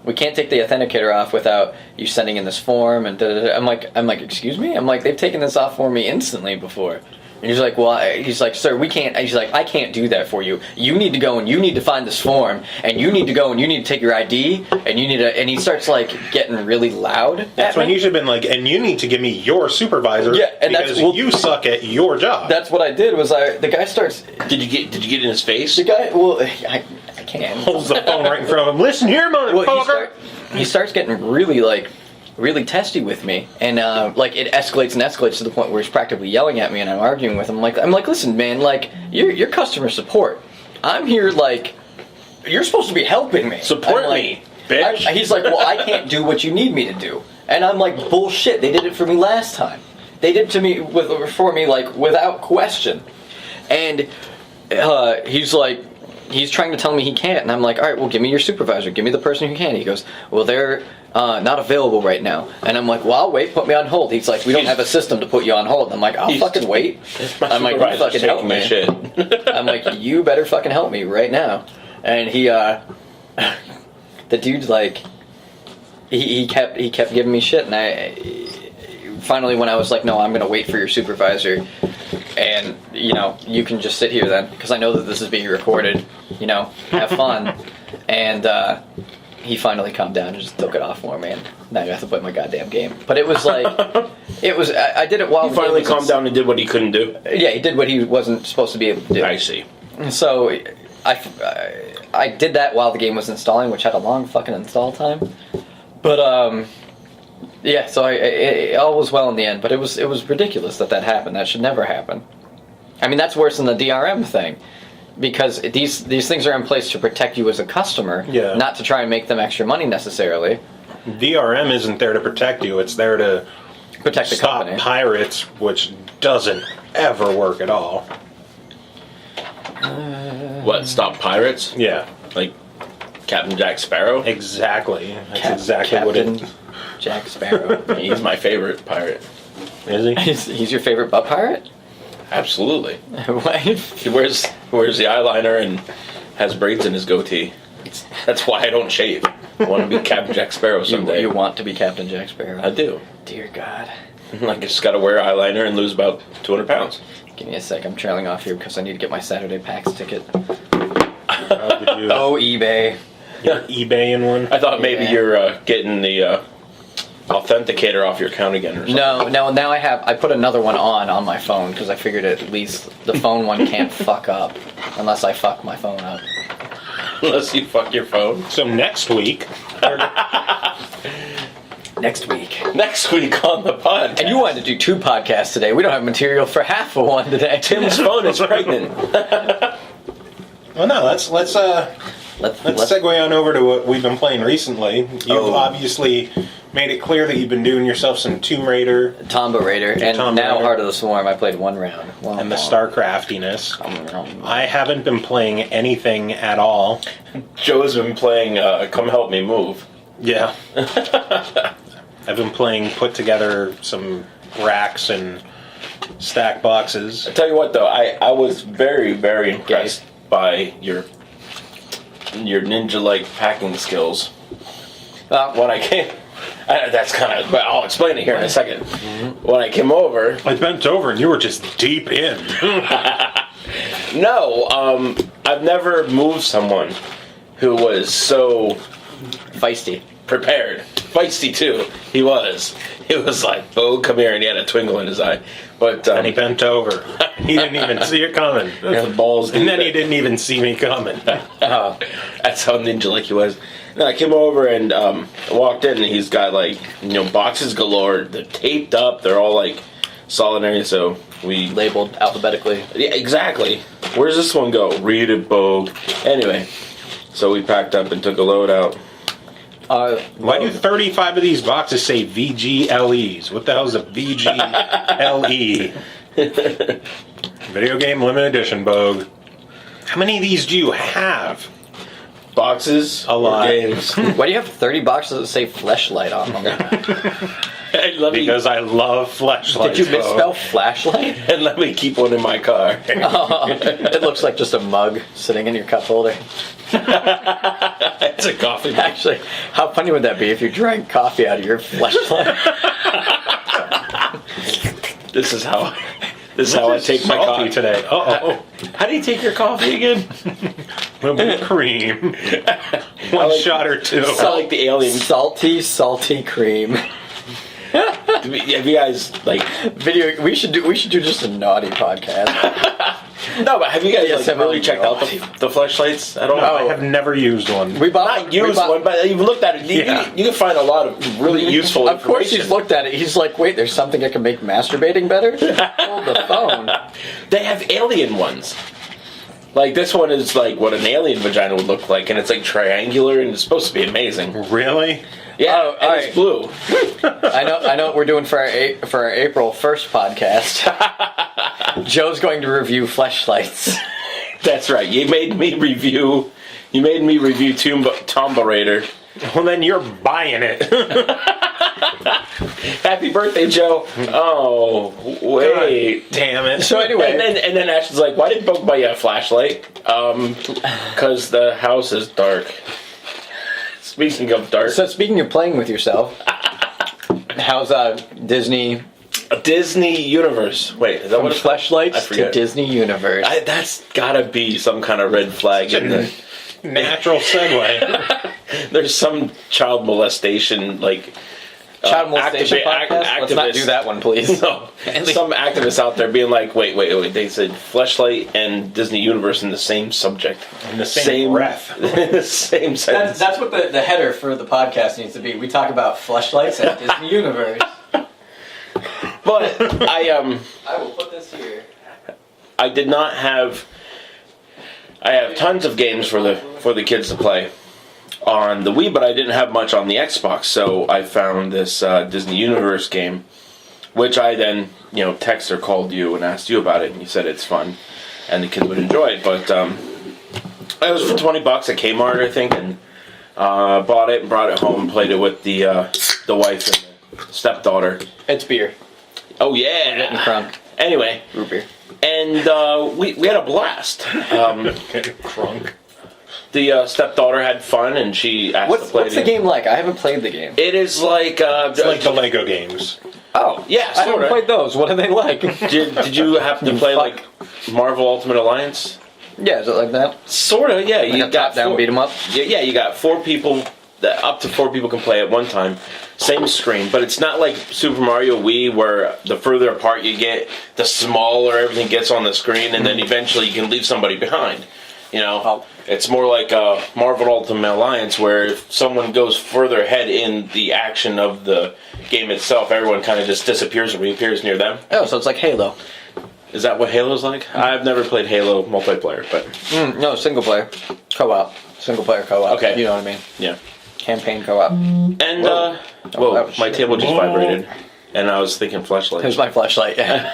[SPEAKER 3] we can't take the authenticator off without you sending in this form, and da-da-da. I'm like, excuse me? I'm like, they've taken this off for me instantly before. And he's like, well, he's like, sir, we can't. He's like, I can't do that for you. You need to go and you need to find this form, and you need to go and you need to take your ID, and you need to. And he starts getting really loud.
[SPEAKER 4] That's when you should have been like, and you need to give me your supervisor.
[SPEAKER 3] Yeah, and
[SPEAKER 4] because you suck at your job.
[SPEAKER 3] That's what I did. The guy starts.
[SPEAKER 2] Did you get in his face?
[SPEAKER 3] The guy. Well, I can't.
[SPEAKER 4] Holds the phone right in front of him. Listen here, motherfucker.
[SPEAKER 3] Well, he starts getting really testy with me, and it escalates and escalates to the point where he's practically yelling at me, and I'm arguing with him. I'm like, listen, man, you're customer support. I'm here, you're supposed to be helping me.
[SPEAKER 2] Support me, bitch.
[SPEAKER 3] He's like, well, I can't do what you need me to do, and I'm like, bullshit. They did it for me last time. They did it to me for me without question, and he's trying to tell me he can't, and I'm like, all right, well, give me your supervisor. Give me the person who can. He goes, well, they're not available right now. And I'm like, well, I'll wait. Put me on hold. He's like, we don't have a system to put you on hold. And I'm like, I'll fucking wait. I'm like, you fucking help me.
[SPEAKER 2] Shit.
[SPEAKER 3] I'm like, you better fucking help me right now. And he, the dude, he kept giving me shit, and I finally, when I was like, no, I'm gonna wait for your supervisor, and you can just sit here then, because I know that this is being recorded. Have fun. And he finally calmed down and just took it off for me, and now I have to play my goddamn game. But it was like, I did it while
[SPEAKER 2] he finally calmed down and did what he couldn't do.
[SPEAKER 3] Yeah, he did what he wasn't supposed to be able to do.
[SPEAKER 2] I see.
[SPEAKER 3] So I did that while the game was installing, which had a long fucking install time. But yeah, so it all was well in the end. But it was ridiculous that happened. That should never happen. I mean, that's worse than the DRM thing, because these things are in place to protect you as a customer, not to try and make them extra money necessarily.
[SPEAKER 4] DRM isn't there to protect you; it's there to
[SPEAKER 3] protect the
[SPEAKER 4] stop
[SPEAKER 3] company.
[SPEAKER 4] pirates, which doesn't ever work at all.
[SPEAKER 2] What, stop pirates?
[SPEAKER 4] Yeah,
[SPEAKER 2] like Captain Jack Sparrow?
[SPEAKER 4] Exactly. That's exactly what it is.
[SPEAKER 3] Jack Sparrow.
[SPEAKER 2] He's my favorite pirate.
[SPEAKER 4] Is he?
[SPEAKER 3] He's your favorite butt pirate?
[SPEAKER 2] Absolutely.
[SPEAKER 3] What?
[SPEAKER 2] He wears the eyeliner and has braids in his goatee. That's why I don't shave. I want to be Captain Jack Sparrow someday.
[SPEAKER 3] You want to be Captain Jack Sparrow?
[SPEAKER 2] I do.
[SPEAKER 3] Dear God.
[SPEAKER 2] I just got to wear eyeliner and lose about 200 pounds.
[SPEAKER 3] Give me a sec. I'm trailing off here because I need to get my Saturday PAX ticket.
[SPEAKER 4] Oh,
[SPEAKER 3] eBay.
[SPEAKER 4] You're eBaying one?
[SPEAKER 2] I thought maybe you're getting the authenticator off your account again or something.
[SPEAKER 3] No, now I put another one on my phone because I figured at least the phone one can't fuck up unless I fuck my phone up.
[SPEAKER 2] Unless you fuck your phone.
[SPEAKER 4] So next week...
[SPEAKER 3] Next week
[SPEAKER 2] on the podcast.
[SPEAKER 3] And you wanted to do 2 podcasts today. We don't have material for half of one today.
[SPEAKER 2] Tim's phone is pregnant.
[SPEAKER 4] Well, no, let's segue on over to what we've been playing recently. You've obviously made it clear that you've been doing yourself some Tomb Raider.
[SPEAKER 3] Tomb Raider. And now Heart of the Swarm. I played 1 round.
[SPEAKER 4] And the StarCraftiness. I haven't been playing anything at all.
[SPEAKER 2] Joe's been playing Come Help Me Move.
[SPEAKER 4] Yeah. I've been playing put together some racks and stack boxes.
[SPEAKER 2] I tell you what, though, I was very, very impressed by your ninja-like packing skills. When I came... that's kind of... But I'll explain it here in a second. Mm-hmm. When I came over...
[SPEAKER 4] I bent over and you were just deep in.
[SPEAKER 2] No, I've never moved someone who was so...
[SPEAKER 3] feisty.
[SPEAKER 2] Prepared. Feisty, too. He was. He was like, Boge, come here, and he had a twinkle in his eye. But
[SPEAKER 4] and he bent over. He didn't even see it coming.
[SPEAKER 2] The balls.
[SPEAKER 4] And then he didn't even see me coming.
[SPEAKER 2] That's how ninja-like he was. No, I came over and walked in, and he's got, like, boxes galore. They're taped up. They're all, like, solid. So we...
[SPEAKER 3] labeled alphabetically.
[SPEAKER 2] Yeah, exactly. Where's this one go? Read it, Boge. Anyway, so we packed up and took a load out.
[SPEAKER 4] Why do 35 of these boxes say VGLEs? What the hell is a VGLE? Video game limited edition, Boge. How many of these do you have?
[SPEAKER 2] Boxes?
[SPEAKER 4] A lot.
[SPEAKER 2] Games.
[SPEAKER 3] Why do you have 30 boxes that say Fleshlight on them?
[SPEAKER 4] Because I love Fleshlights.
[SPEAKER 3] Did you misspell flashlight?
[SPEAKER 2] And let me keep one in my car.
[SPEAKER 3] It looks like just a mug sitting in your cup holder.
[SPEAKER 2] It's a coffee mug.
[SPEAKER 3] Actually, how funny would that be if you drank coffee out of your flashlight?
[SPEAKER 2] This is how I take my coffee
[SPEAKER 4] today.
[SPEAKER 2] How do you take your coffee again?
[SPEAKER 4] A little bit of cream. One shot or 2.
[SPEAKER 2] I like the alien.
[SPEAKER 3] Salty cream.
[SPEAKER 2] Have you guys
[SPEAKER 3] video? We should do just a naughty podcast.
[SPEAKER 2] No, but have you guys really checked out
[SPEAKER 3] naughty.
[SPEAKER 2] the Fleshlights at all?
[SPEAKER 4] No, I have never used one.
[SPEAKER 3] We bought
[SPEAKER 2] Not used one, but you've looked at it. You can find a lot of really useful
[SPEAKER 3] Of course he's looked at it. He's like, wait, there's something that can make masturbating better? Hold the phone.
[SPEAKER 2] They have alien ones. Like, this one is like what an alien vagina would look like, and it's like triangular, and it's supposed to be amazing.
[SPEAKER 4] Really?
[SPEAKER 2] Yeah, and it's blue.
[SPEAKER 3] I know what we're doing for our April 1st podcast. Joe's going to review Fleshlights.
[SPEAKER 2] That's right. You made me review Tomb Raider.
[SPEAKER 4] Well, then you're buying it.
[SPEAKER 2] Happy birthday, Joe. Oh, wait.
[SPEAKER 4] God damn it.
[SPEAKER 3] So anyway.
[SPEAKER 2] And then Ashton's like, why did Boge buy you a flashlight? Because the house is dark. Speaking of dark.
[SPEAKER 3] So speaking of playing with yourself, how's Disney
[SPEAKER 2] Universe? Wait, is that what it's
[SPEAKER 3] Fleshlights to Disney Universe?
[SPEAKER 2] That's gotta be some kind of red flag in the
[SPEAKER 4] natural segue.
[SPEAKER 2] there's some child molestation
[SPEAKER 3] Child molestation podcast? Let's not do that one, please.
[SPEAKER 2] No. Some activists out there being like, wait. They said Fleshlight and Disney Universe in the same subject.
[SPEAKER 4] In the same breath.
[SPEAKER 2] The same sentence.
[SPEAKER 3] That's what the header for the podcast needs to be. We talk about Fleshlights and Disney Universe.
[SPEAKER 2] But I
[SPEAKER 3] will put this here.
[SPEAKER 2] I did not have... I have tons of games for the kids to play on the Wii, but I didn't have much on the Xbox, so I found this Disney Universe game, which I then, texted or called you and asked you about it, and you said it's fun, and the kids would enjoy it, but it was for $20 at Kmart, I think, and bought it and brought it home and played it with the wife and the stepdaughter.
[SPEAKER 3] It's beer.
[SPEAKER 2] Oh, yeah!
[SPEAKER 3] Getting crunk.
[SPEAKER 2] Anyway.
[SPEAKER 3] Root beer.
[SPEAKER 2] And we had a blast.
[SPEAKER 4] Getting crunk.
[SPEAKER 2] The stepdaughter had fun, and she asked to play
[SPEAKER 3] What's the game like? I haven't played the game.
[SPEAKER 2] It is like...
[SPEAKER 4] it's like the Lego games.
[SPEAKER 3] Oh.
[SPEAKER 2] Yeah,
[SPEAKER 3] I haven't played those. What are they like?
[SPEAKER 2] Did you happen to play, like, Marvel Ultimate Alliance?
[SPEAKER 3] Yeah, is it like that?
[SPEAKER 2] Sorta, yeah.
[SPEAKER 3] Like
[SPEAKER 2] you
[SPEAKER 3] a top-down beat 'em up?
[SPEAKER 2] Yeah, you got 4 people... Up to 4 people can play at one time. Same screen, but it's not like Super Mario Wii where the further apart you get, the smaller everything gets on the screen, and then eventually you can leave somebody behind. It's more like Marvel Ultimate Alliance where if someone goes further ahead in the action of the game itself, everyone kind of just disappears and reappears near them.
[SPEAKER 3] Oh, so it's like Halo.
[SPEAKER 2] Is that what Halo's like? I've never played Halo multiplayer, but...
[SPEAKER 3] No, single player. Co-op. Single player co-op.
[SPEAKER 2] Okay.
[SPEAKER 3] You know what I mean?
[SPEAKER 2] Yeah.
[SPEAKER 3] Campaign co-op.
[SPEAKER 2] And, whoa, my table just vibrated. And I was thinking Fleshlight.
[SPEAKER 3] Here's my flashlight, yeah.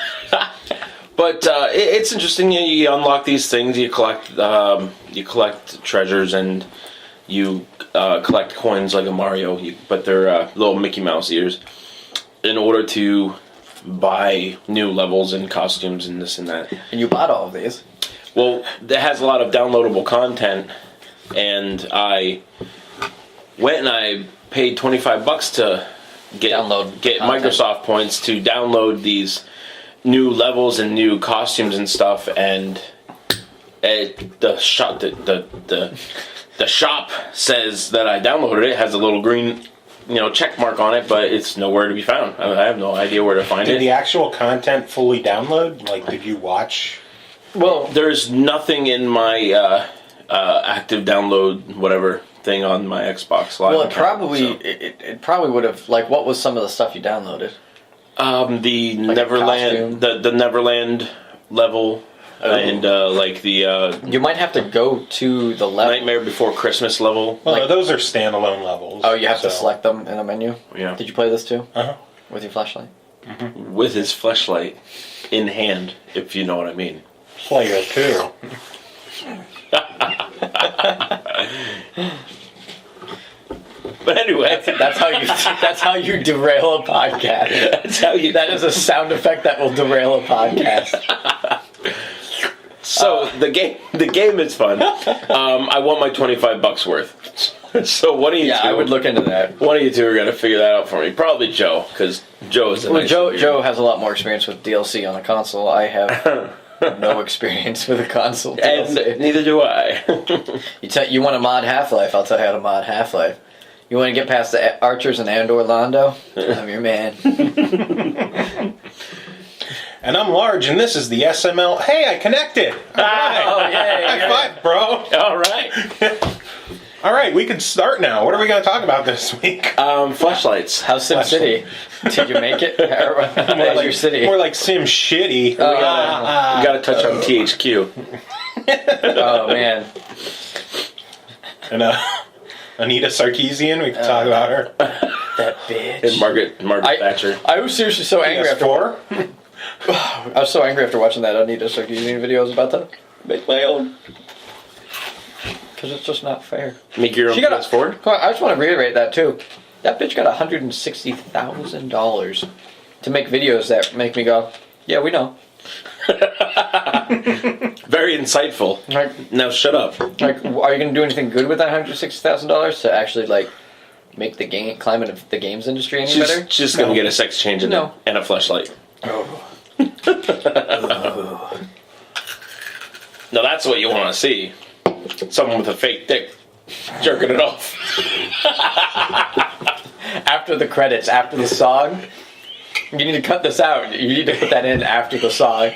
[SPEAKER 2] But it's interesting. You unlock these things. You collect treasures, and you collect coins like a Mario. But they're little Mickey Mouse ears. In order to buy new levels and costumes and this and that.
[SPEAKER 3] And you bought all of these.
[SPEAKER 2] Well, it has a lot of downloadable content, and I went and I paid $25 to get Microsoft points to download these new levels and new costumes and stuff, and the shop says that I downloaded it. It has a little green check mark on it, but it's nowhere to be found. I have no idea where to find it.
[SPEAKER 4] Did the actual content fully download? Like, did you watch?
[SPEAKER 2] Well, there's nothing in my active download whatever thing on my Xbox Live.
[SPEAKER 3] Well,
[SPEAKER 2] it
[SPEAKER 3] probably would have. Like, what was some of the stuff you downloaded?
[SPEAKER 2] The Neverland, the Neverland level, and the.
[SPEAKER 3] You might have to go to the level.
[SPEAKER 2] Nightmare Before Christmas level.
[SPEAKER 4] Well, those are standalone levels.
[SPEAKER 3] Oh, you have to select them in a menu.
[SPEAKER 2] Yeah.
[SPEAKER 3] Did you play this too?
[SPEAKER 4] Uh huh.
[SPEAKER 3] With your flashlight.
[SPEAKER 4] Mm-hmm.
[SPEAKER 2] With his fleshlight in hand, if you know what I mean.
[SPEAKER 4] Player 2.
[SPEAKER 2] But anyway,
[SPEAKER 3] that's how you derail a podcast. That is a sound effect that will derail a podcast.
[SPEAKER 2] So the game is fun. I want my $25 worth. So one of you two,
[SPEAKER 3] I would look into that.
[SPEAKER 2] One of you two are gonna figure that out for me. Probably Joe, because Joe is
[SPEAKER 3] Joe has a lot more experience with DLC on a console. I have no experience with a console DLC.
[SPEAKER 2] And neither do I.
[SPEAKER 3] You want to mod Half-Life? I'll tell you how to mod Half-Life. You want to get past the Archers and Andor Londo? I'm your man.
[SPEAKER 4] And I'm Large, and this is the SML. Hey, I connected! All right.
[SPEAKER 3] Oh, yeah.
[SPEAKER 4] High five, bro!
[SPEAKER 2] All right.
[SPEAKER 4] All right, we can start now. What are we going to talk about this week?
[SPEAKER 2] Fleshlights.
[SPEAKER 3] How's SimCity? Did you make it?
[SPEAKER 4] More like
[SPEAKER 3] your city?
[SPEAKER 4] More like Sim Shitty.
[SPEAKER 2] We got to touch on THQ.
[SPEAKER 3] Oh, man.
[SPEAKER 4] And Anita Sarkeesian, we can talk about her.
[SPEAKER 3] That bitch.
[SPEAKER 2] And Margaret Thatcher.
[SPEAKER 3] I was seriously so angry
[SPEAKER 4] PS4?
[SPEAKER 3] I was so angry after watching that Anita Sarkeesian video. I was about to make my own. Because it's just not fair.
[SPEAKER 2] Make your own PS4?
[SPEAKER 3] Come on, I just want to reiterate that too. That bitch got $160,000 to make videos that make me go, yeah, we know.
[SPEAKER 2] Very insightful.
[SPEAKER 3] Like,
[SPEAKER 2] now shut up.
[SPEAKER 3] Like, are you going to do anything good with that $160,000 to actually make the climate of the games industry any better?
[SPEAKER 2] She's just going to get a sex change and a fleshlight.
[SPEAKER 3] Oh.
[SPEAKER 2] Now that's what you want to see. Someone with a fake dick jerking it off.
[SPEAKER 3] After the credits, after the song. You need to cut this out. You need to put that in after the song.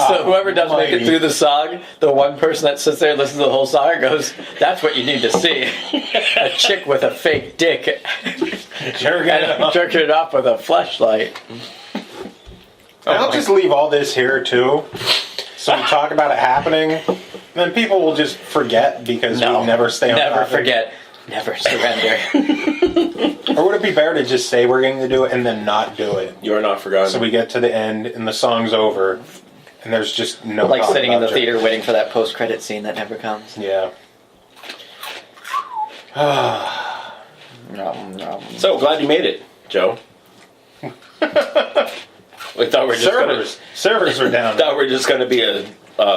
[SPEAKER 3] So whoever does make it through the song, the one person that sits there and listens to the whole song goes, that's what you need to see. A chick with a fake dick jerking it off with a fleshlight.
[SPEAKER 4] I'll just leave all this here too. So we talk about it happening, then people will just forget because we never stay on
[SPEAKER 3] Never
[SPEAKER 4] topic.
[SPEAKER 3] forget. Never surrender.
[SPEAKER 4] Or would it be better to just say we're going to do it and then not do it?
[SPEAKER 2] You are not forgotten.
[SPEAKER 4] So we get to the end and the song's over and there's just no
[SPEAKER 3] Like
[SPEAKER 4] talk
[SPEAKER 3] sitting in the
[SPEAKER 4] about it.
[SPEAKER 3] theater waiting for that post-credit scene that never comes.
[SPEAKER 4] Yeah.
[SPEAKER 2] So glad you made it, Joe. We thought we were just
[SPEAKER 4] Servers are down.
[SPEAKER 2] thought we were just gonna be a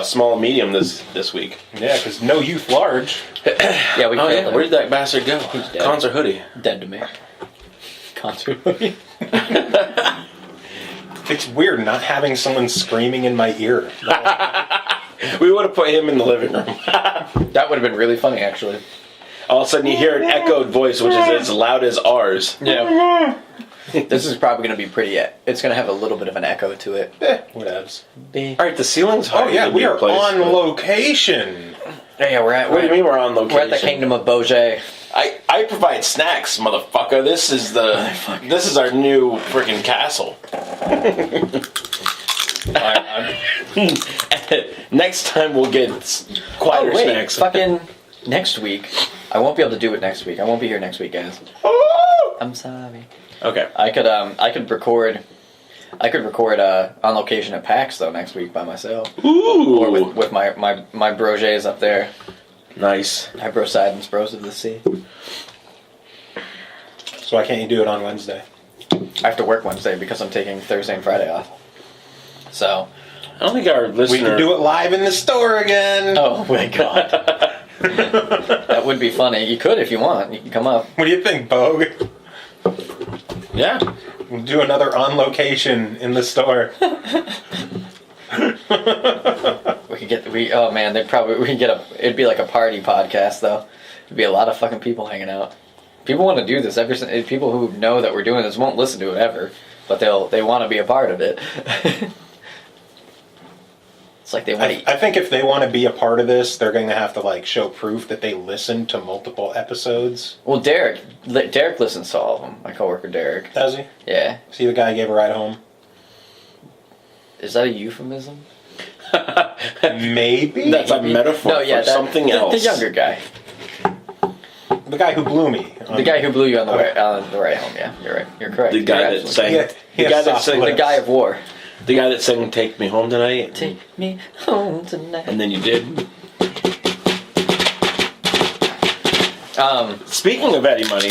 [SPEAKER 2] small and medium this week.
[SPEAKER 4] Yeah, because no youth large.
[SPEAKER 3] Yeah, we
[SPEAKER 2] Oh
[SPEAKER 3] killed
[SPEAKER 2] yeah,
[SPEAKER 3] him.
[SPEAKER 2] where did that bastard go?
[SPEAKER 3] dead.
[SPEAKER 2] Concert hoodie.
[SPEAKER 3] Dead to me. Concert.
[SPEAKER 4] It's weird not having someone screaming in my ear.
[SPEAKER 2] We would have put him in the living room.
[SPEAKER 3] That would have been really funny, actually.
[SPEAKER 2] All of a sudden you hear an echoed voice, which is as loud as ours.
[SPEAKER 3] Yeah. This is probably going to be pretty. It's going to have a little bit of an echo to it.
[SPEAKER 4] Whatevs.
[SPEAKER 2] All right, the ceiling's higher.
[SPEAKER 4] Oh yeah,
[SPEAKER 2] than
[SPEAKER 4] we
[SPEAKER 2] your
[SPEAKER 4] are
[SPEAKER 2] place,
[SPEAKER 4] on
[SPEAKER 2] but-
[SPEAKER 4] location.
[SPEAKER 3] Yeah, we're at.
[SPEAKER 2] What do you mean we're on location?
[SPEAKER 3] We're at the Kingdom of Boge.
[SPEAKER 2] I provide snacks, motherfucker. This is our new freaking castle. Next time we'll get quieter snacks.
[SPEAKER 3] Fucking next week. I won't be able to do it next week. I won't be here next week, guys.
[SPEAKER 2] Oh!
[SPEAKER 3] I'm sorry.
[SPEAKER 2] Okay.
[SPEAKER 3] I could record on location at PAX though next week by myself.
[SPEAKER 2] Ooh.
[SPEAKER 3] Or with my broges up there.
[SPEAKER 2] Nice.
[SPEAKER 3] My bro Sidens, bros of the sea.
[SPEAKER 4] So why can't you do it on Wednesday?
[SPEAKER 3] I have to work Wednesday because I'm taking Thursday and Friday off. So
[SPEAKER 2] I don't think our listener...
[SPEAKER 4] We can do it live in the store again.
[SPEAKER 3] oh my god. That would be funny. You could if you want. You can come up.
[SPEAKER 4] What do you think, Boge?
[SPEAKER 2] Yeah.
[SPEAKER 4] We'll do another on location in the store.
[SPEAKER 3] Oh man, it'd be like a party podcast though. It'd be a lot of fucking people hanging out. People want to do this. People who know that we're doing this won't listen to it ever, but they want to be a part of it. It's like they want to.
[SPEAKER 4] I think if they want to be a part of this, they're going to have to show proof that they listened to multiple episodes.
[SPEAKER 3] Well, Derek listens to all of them. My coworker Derek.
[SPEAKER 4] Does he?
[SPEAKER 3] Yeah.
[SPEAKER 4] See the guy who gave a ride home?
[SPEAKER 3] Is that a euphemism?
[SPEAKER 4] Maybe.
[SPEAKER 2] That's a metaphor for something else.
[SPEAKER 3] The younger guy.
[SPEAKER 4] The guy who blew me.
[SPEAKER 3] The guy who blew you on the ride home. Yeah, you're right. You're correct.
[SPEAKER 2] The guy that sang...
[SPEAKER 3] The guy of war.
[SPEAKER 2] The guy that sang "Take Me Home Tonight."
[SPEAKER 3] Take me home tonight.
[SPEAKER 2] And then you did. Speaking of Eddie Money.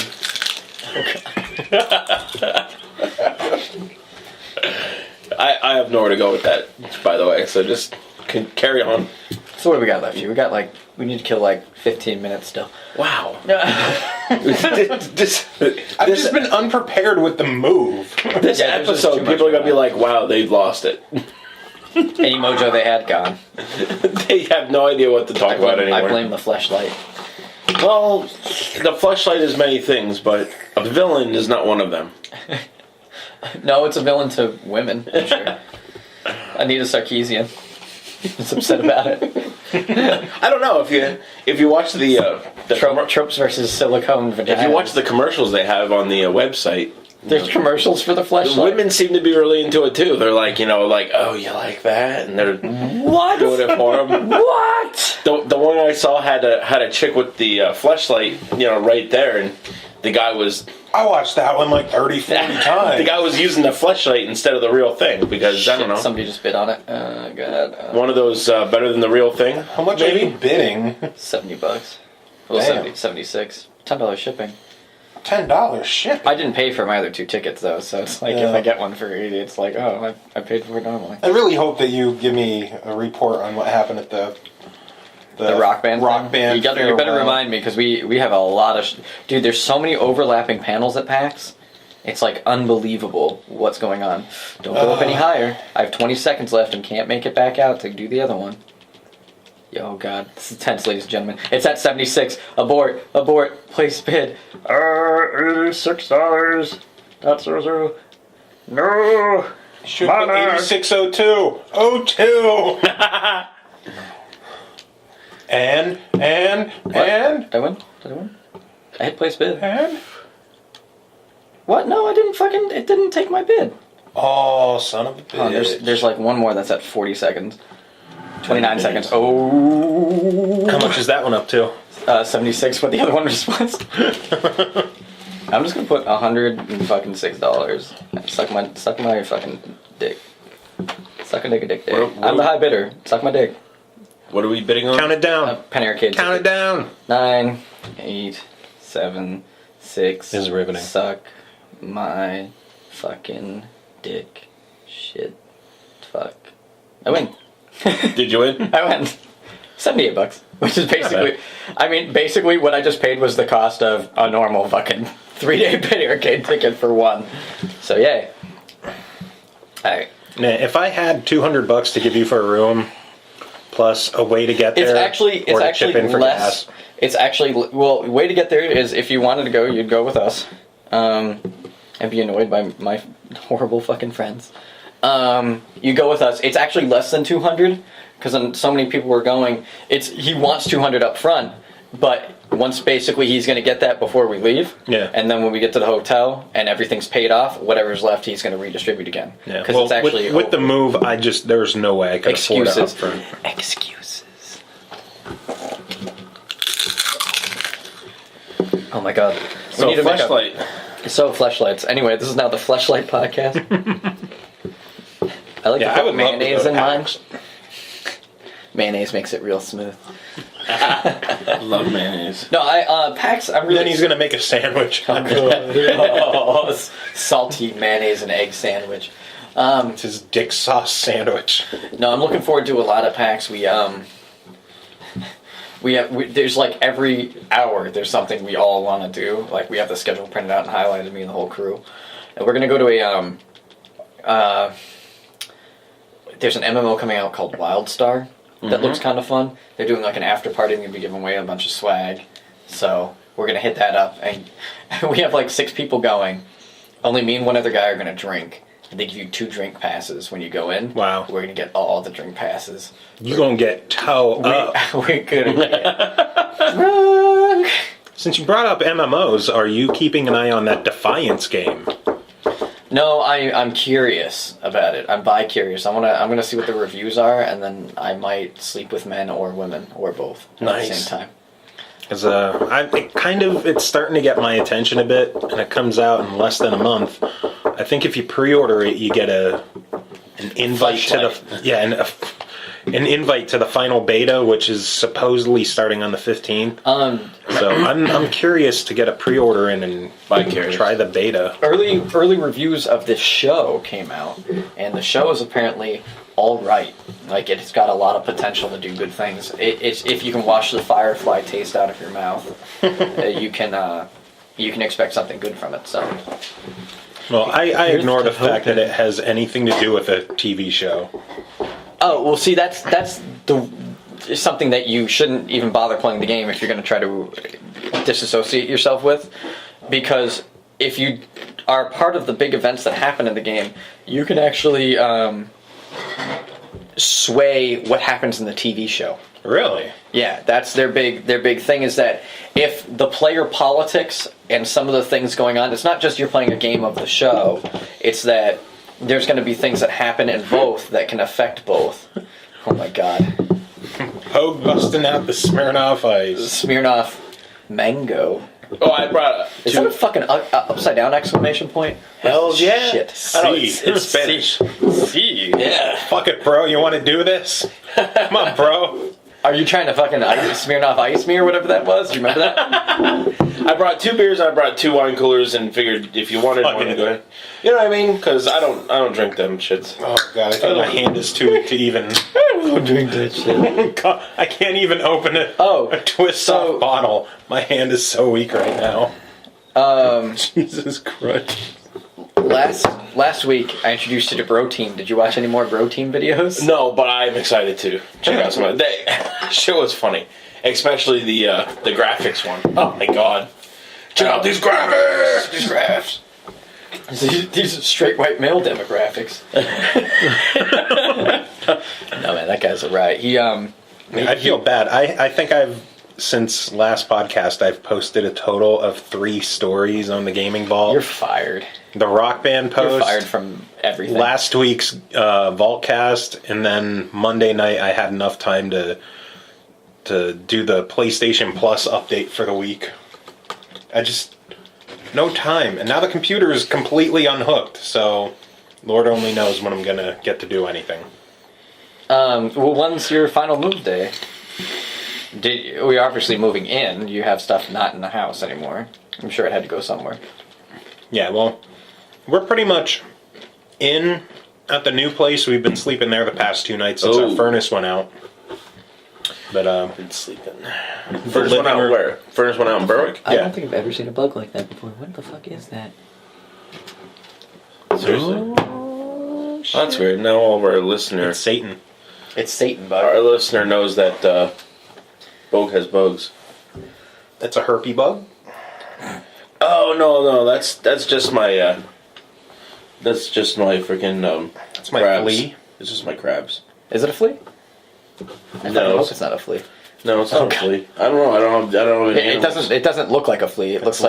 [SPEAKER 2] I have nowhere to go with that, by the way, so just carry on.
[SPEAKER 3] So what do we got left here? We need to kill 15 minutes still.
[SPEAKER 2] Wow.
[SPEAKER 4] I've just been unprepared with the move.
[SPEAKER 2] This
[SPEAKER 3] Yeah, there's just
[SPEAKER 2] episode,
[SPEAKER 3] too much
[SPEAKER 2] people are going to be
[SPEAKER 3] going
[SPEAKER 2] like, wow, they've lost it.
[SPEAKER 3] Any mojo they had gone.
[SPEAKER 2] They have no idea what to talk about anymore.
[SPEAKER 3] I blame the fleshlight.
[SPEAKER 2] Well, the fleshlight is many things, but a villain is not one of them.
[SPEAKER 3] No, it's a villain to women, I'm sure. Anita Sarkeesian is upset about it.
[SPEAKER 2] I don't know if you watch the
[SPEAKER 3] Tropes versus silicone vagina.
[SPEAKER 2] if you watch the commercials they have on the website.
[SPEAKER 3] There's commercials for the
[SPEAKER 2] The
[SPEAKER 3] fleshlight.
[SPEAKER 2] women seem to be really into it too. They're like, oh, you like that, and they're
[SPEAKER 3] What?
[SPEAKER 2] doing it for them.
[SPEAKER 3] What?
[SPEAKER 2] The one I saw had a chick with the fleshlight, right there, and the guy was
[SPEAKER 4] I watched that one 30, 40 times.
[SPEAKER 2] the guy was using the fleshlight instead of the real thing because I don't know.
[SPEAKER 3] Somebody just bit on it. God.
[SPEAKER 2] One of those better than the real thing.
[SPEAKER 4] How much are you bidding?
[SPEAKER 3] $70. Well,
[SPEAKER 4] Damn.
[SPEAKER 3] 76. $10 shipping.
[SPEAKER 4] $10 shipping.
[SPEAKER 3] I didn't pay for my other 2 tickets though, so it's like if I get one for 80, it's like, oh, I paid for it normally.
[SPEAKER 4] I really hope that you give me a report on what happened at the
[SPEAKER 3] Rock band.
[SPEAKER 4] band.
[SPEAKER 3] You better
[SPEAKER 4] farewell.
[SPEAKER 3] remind me because we have a lot of dude. There's so many overlapping panels at PAX. It's unbelievable what's going on. Don't go up any higher. I have 20 seconds left and can't make it back out to do the other one. Oh god, this is tense, ladies and gentlemen. It's at 76. Abort, place bid. $86. .00. No.
[SPEAKER 4] Should be 8602. 02. and.
[SPEAKER 3] Did I win? I hit place bid.
[SPEAKER 4] And?
[SPEAKER 3] What? No, I didn't fucking. It didn't take my bid.
[SPEAKER 4] Oh, son of a bitch.
[SPEAKER 3] Oh, there's like one more that's at 40 seconds. 29 seconds. Oh.
[SPEAKER 4] How much is that one up to?
[SPEAKER 3] 76 for the other one response. I'm just gonna put $106. Suck my fucking dick. Suck a dick. I'm the high bidder. Suck my dick.
[SPEAKER 2] What are we bidding on?
[SPEAKER 4] Count it down.
[SPEAKER 3] Penny Arcade.
[SPEAKER 4] Count it down.
[SPEAKER 3] 9, 8, 7, 6.
[SPEAKER 4] This is riveting.
[SPEAKER 3] Suck my fucking dick. Shit. Fuck. I win.
[SPEAKER 2] Did you win?
[SPEAKER 3] I win. $78, which is basically what I just paid was the cost of a normal fucking 3-day Penny Arcade ticket for one. So yay. Alright.
[SPEAKER 4] Now, if I had $200 to give you for a room, plus a way to get there,
[SPEAKER 3] it's actually
[SPEAKER 4] chip in for
[SPEAKER 3] less.
[SPEAKER 4] gas.
[SPEAKER 3] It's actually way to get there is if you wanted to go, you'd go with us, and be annoyed by my horrible fucking friends. You go with us. It's actually less than 200 because so many people were going. He wants 200 up front, but once basically he's going to get that before we leave.
[SPEAKER 4] Yeah.
[SPEAKER 3] And then when we get to the hotel and everything's paid off, whatever's left he's going to redistribute again.
[SPEAKER 4] Yeah.
[SPEAKER 3] Because
[SPEAKER 4] Well,
[SPEAKER 3] it's actually
[SPEAKER 4] with the move, there's no way I could afford it up
[SPEAKER 3] excuses.
[SPEAKER 4] front.
[SPEAKER 3] Excuses. Oh my god.
[SPEAKER 2] So Fleshlight.
[SPEAKER 3] So Fleshlights. Anyway, this is now the Fleshlight Podcast. I like to put mayonnaise in mine. Mayonnaise makes it real smooth.
[SPEAKER 2] I love mayonnaise.
[SPEAKER 3] No, PAX, I'm really...
[SPEAKER 4] Then he's gonna make a sandwich.
[SPEAKER 3] Salty mayonnaise and egg sandwich.
[SPEAKER 4] It's his dick sauce sandwich.
[SPEAKER 3] No, I'm looking forward to a lot of PAX. There's like every hour there's something we all want to do. Like we have the schedule printed out and highlighted, me and the whole crew. And we're gonna go to a there's an MMO coming out called WildStar that looks kind of fun. They're doing like an after party and they're gonna be giving away a bunch of swag. So we're gonna hit that up, and we have like 6 people going. Only me and one other guy are gonna drink. And they give you 2 drink passes when you go in.
[SPEAKER 4] Wow.
[SPEAKER 3] We're gonna get all the drink passes.
[SPEAKER 4] You gonna get toe up.
[SPEAKER 3] We're gonna get drunk.
[SPEAKER 4] Since you brought up MMOs, are you keeping an eye on that Defiance game?
[SPEAKER 3] No, I'm curious about it. I'm bi-curious. I'm gonna see what the reviews are, and then I might sleep with men or women or both at the same time.
[SPEAKER 4] Because it's starting to get my attention a bit, and it comes out in less than a month. I think if you pre-order it, you get an invite to an invite to the final beta, which is supposedly starting on the 15th. So I'm curious to get a pre-order in and try the beta.
[SPEAKER 3] Early reviews of this show came out, and the show is apparently all right. Like it's got a lot of potential to do good things. If you can wash the firefly taste out of your mouth, you can expect something good from it. So.
[SPEAKER 4] Well, I ignore the fact that it has anything to do with a TV show.
[SPEAKER 3] Oh, well, see, that's something that you shouldn't even bother playing the game if you're going to try to disassociate yourself with. Because if you are part of the big events that happen in the game, you can actually sway what happens in the TV show.
[SPEAKER 4] Really?
[SPEAKER 3] Yeah, that's their big thing is that if the player politics and some of the things going on, it's not just you're playing a game of the show, it's that there's going to be things that happen in both that can affect both. Oh my god.
[SPEAKER 4] Pogue busting out the Smirnoff Ice.
[SPEAKER 3] Smirnoff Mango.
[SPEAKER 2] Oh, I brought
[SPEAKER 3] Is that a fucking upside down exclamation point?
[SPEAKER 2] Hell yeah.
[SPEAKER 3] Shit.
[SPEAKER 2] It's Spanish.
[SPEAKER 3] See.
[SPEAKER 2] Yeah.
[SPEAKER 4] Fuck it, bro. You want to do this? Come on, bro.
[SPEAKER 3] Are you trying to fucking Smirnoff Ice me or whatever that was? Do you remember that?
[SPEAKER 2] I brought 2 beers, I brought 2 wine coolers, and figured if you wanted one to go ahead. You know what I mean? Because I don't drink them shits.
[SPEAKER 4] Oh god, I think my hand is too weak to even.
[SPEAKER 3] I don't drink that shit.
[SPEAKER 4] God, I can't even open a twist off bottle. My hand is so weak right now. Jesus Christ.
[SPEAKER 3] last week I introduced you to Bro Team. Did you watch any more Bro Team videos?
[SPEAKER 2] No, but I'm excited to check out some of that. Shit was funny, especially the graphics one. Oh my god! Check out these graphics. These graphs.
[SPEAKER 3] These are straight white male demographics. No man, that guy's a riot.
[SPEAKER 4] I feel bad. I think since last podcast, I've posted a total of 3 stories on the Gaming Vault.
[SPEAKER 3] You're fired.
[SPEAKER 4] The Rock Band post.
[SPEAKER 3] You're fired from everything.
[SPEAKER 4] Last week's Vaultcast, and then Monday night I had enough time to do the PlayStation Plus update for the week. No time. And now the computer is completely unhooked, so Lord only knows when I'm going to get to do anything.
[SPEAKER 3] Well, when's your final move day? We're obviously moving in. You have stuff not in the house anymore. I'm sure it had to go somewhere.
[SPEAKER 4] Yeah, well, we're pretty much in at the new place. We've been sleeping there the past 2 nights since our furnace went out. But
[SPEAKER 2] been sleeping. Furnace went out where? Furnace went out in Berwick?
[SPEAKER 3] I don't think I've ever seen a bug like that before. What the fuck is that?
[SPEAKER 2] Seriously? Oh, that's weird. Now all of our listeners...
[SPEAKER 4] It's Satan.
[SPEAKER 3] It's Satan bug.
[SPEAKER 2] Our listener knows that Boge has bugs.
[SPEAKER 4] That's a herpy bug?
[SPEAKER 2] Oh, no, that's just my... that's just my freaking...
[SPEAKER 4] That's my
[SPEAKER 2] crabs.
[SPEAKER 4] flea.
[SPEAKER 2] It's just my crabs.
[SPEAKER 3] Is it a flea? I hope it's not a flea.
[SPEAKER 2] No, it's not a flea. I don't know. I don't know any animals.
[SPEAKER 3] It doesn't look like a flea. It looks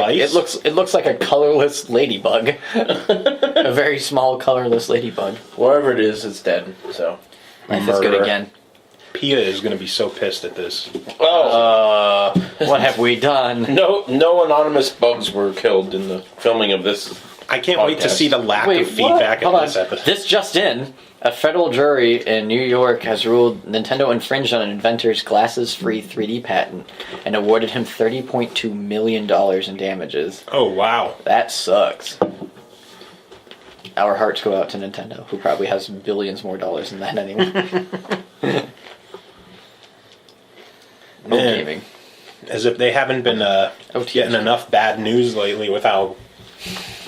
[SPEAKER 3] like a colorless ladybug. A very small colorless ladybug.
[SPEAKER 2] Wherever it is, it's dead. So
[SPEAKER 3] life is good again.
[SPEAKER 4] Pia is going to be so pissed at this.
[SPEAKER 2] Oh,
[SPEAKER 3] what have we done?
[SPEAKER 2] No anonymous bugs were killed in the filming of this.
[SPEAKER 4] I can't wait to see the lack of feedback at this episode.
[SPEAKER 3] This just in. A federal jury in New York has ruled Nintendo infringed on an inventor's glasses-free 3D patent and awarded him $30.2 million in damages.
[SPEAKER 4] Oh, wow.
[SPEAKER 3] That sucks. Our hearts go out to Nintendo, who probably has billions more dollars than that anyway. Gaming.
[SPEAKER 4] As if they haven't been getting enough bad news lately with how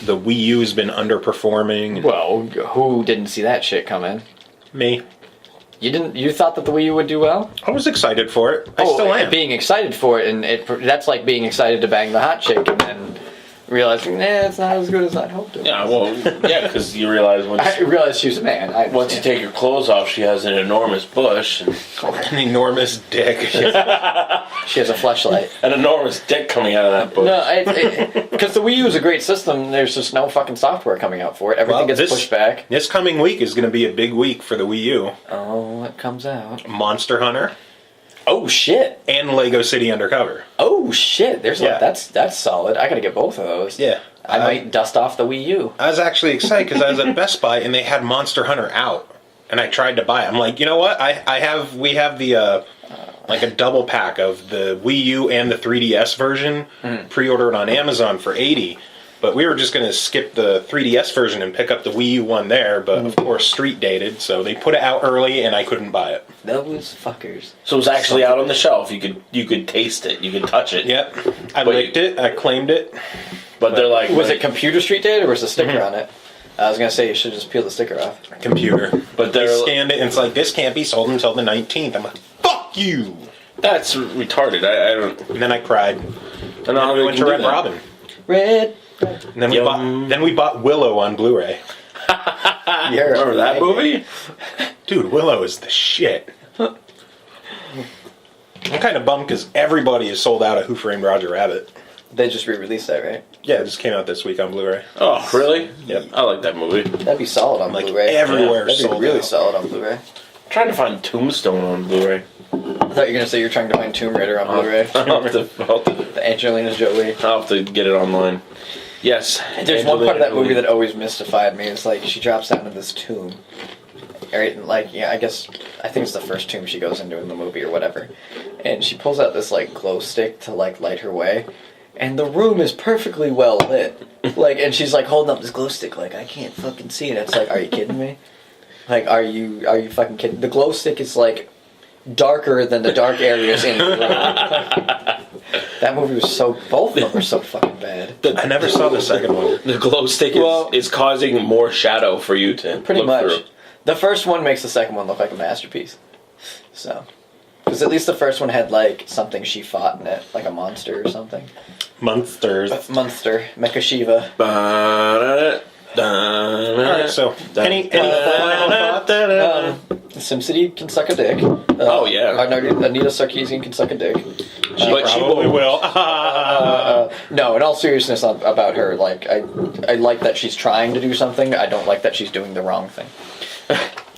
[SPEAKER 4] the Wii U's been underperforming.
[SPEAKER 3] Well, who didn't see that shit coming?
[SPEAKER 4] Me.
[SPEAKER 3] You didn't? You thought that the Wii U would do well?
[SPEAKER 4] I was excited for it. I still am.
[SPEAKER 3] Being excited for it, and that's like being excited to bang the hot chick, and then realizing, it's not as good as I'd hoped it was.
[SPEAKER 2] Yeah, well, because you realize
[SPEAKER 3] I realized she was a man.
[SPEAKER 2] Once you take your clothes off, she has an enormous bush. And
[SPEAKER 4] an enormous dick.
[SPEAKER 3] She has a fleshlight.
[SPEAKER 2] An enormous dick coming out of that bush.
[SPEAKER 3] No, because the Wii U is a great system. There's just no fucking software coming out for it. Everything gets pushed back.
[SPEAKER 4] This coming week is going to be a big week for the Wii U.
[SPEAKER 3] Oh, what comes out?
[SPEAKER 4] Monster Hunter.
[SPEAKER 3] Oh shit!
[SPEAKER 4] And Lego City Undercover.
[SPEAKER 3] Oh shit! That's solid. I gotta get both of those.
[SPEAKER 4] Yeah,
[SPEAKER 3] I might dust off the Wii U.
[SPEAKER 4] I was actually excited because I was at Best Buy and they had Monster Hunter out, and I tried to buy it. I'm like, you know what? We have the like a double pack of the Wii U and the 3DS version pre-ordered on Amazon for $80. But we were just going to skip the 3DS version and pick up the Wii U one there, but of course street dated, so they put it out early and I couldn't buy it.
[SPEAKER 3] Those fuckers.
[SPEAKER 2] So it was actually out on the shelf. You could taste it. You could touch it.
[SPEAKER 4] Yep. I licked it. I claimed it.
[SPEAKER 2] But they're like...
[SPEAKER 3] Was it computer street dated or was the sticker on it? I was going to say you should just peel the sticker off.
[SPEAKER 4] Computer. But they scanned it and it's like, this can't be sold until the 19th. I'm like, fuck you!
[SPEAKER 2] That's retarded. I don't...
[SPEAKER 4] And then I cried.
[SPEAKER 2] And then we
[SPEAKER 4] went to Red Robin.
[SPEAKER 3] Red.
[SPEAKER 4] And then we bought Willow on Blu-ray.
[SPEAKER 2] Remember that movie?
[SPEAKER 4] Dude, Willow is the shit. I'm kind of bummed because everybody is sold out of Who Framed Roger Rabbit.
[SPEAKER 3] They just re-released that, right?
[SPEAKER 4] Yeah, it just came out this week on Blu-ray.
[SPEAKER 2] Oh, really?
[SPEAKER 4] Yep.
[SPEAKER 2] I like that movie.
[SPEAKER 3] That'd be solid on Blu-ray.
[SPEAKER 4] Everywhere
[SPEAKER 3] That'd
[SPEAKER 4] sold
[SPEAKER 3] be really
[SPEAKER 4] out.
[SPEAKER 3] solid on Blu-ray.
[SPEAKER 2] I'm trying to find Tombstone on Blu-ray.
[SPEAKER 3] I thought you were going to say you're trying to find Tomb Raider on Blu-ray.
[SPEAKER 2] I'll have to
[SPEAKER 3] The Angelina Jolie.
[SPEAKER 2] I'll have to get it online. Yes.
[SPEAKER 3] There's one part of that movie that always mystified me. It's like she drops down to this tomb. Right, like, I think it's the first tomb she goes into in the movie or whatever. And she pulls out this, like, glow stick to, like, light her way. And the room is perfectly well lit. Like, and she's, like, holding up this glow stick, like, I can't fucking see it. It's like, are you kidding me? Like, are you fucking kidding? The glow stick is, like, darker than the dark areas in the room. That movie was both of them were so fucking bad.
[SPEAKER 4] I never saw the second one.
[SPEAKER 2] The glow stick is causing more shadow for you to
[SPEAKER 3] pretty
[SPEAKER 2] look
[SPEAKER 3] much.
[SPEAKER 2] through.
[SPEAKER 3] The first one makes the second one look like a masterpiece. So, because at least the first one had like something she fought in it, like a monster or something.
[SPEAKER 4] Monsters.
[SPEAKER 3] Monster, Mecha Shiva.
[SPEAKER 4] Alright, so any final thoughts?
[SPEAKER 3] SimCity can suck a dick.
[SPEAKER 2] Oh yeah,
[SPEAKER 3] Anita Sarkeesian can suck a dick.
[SPEAKER 4] She probably will.
[SPEAKER 3] No, in all seriousness about her, like I like that she's trying to do something. I don't like that she's doing the wrong thing.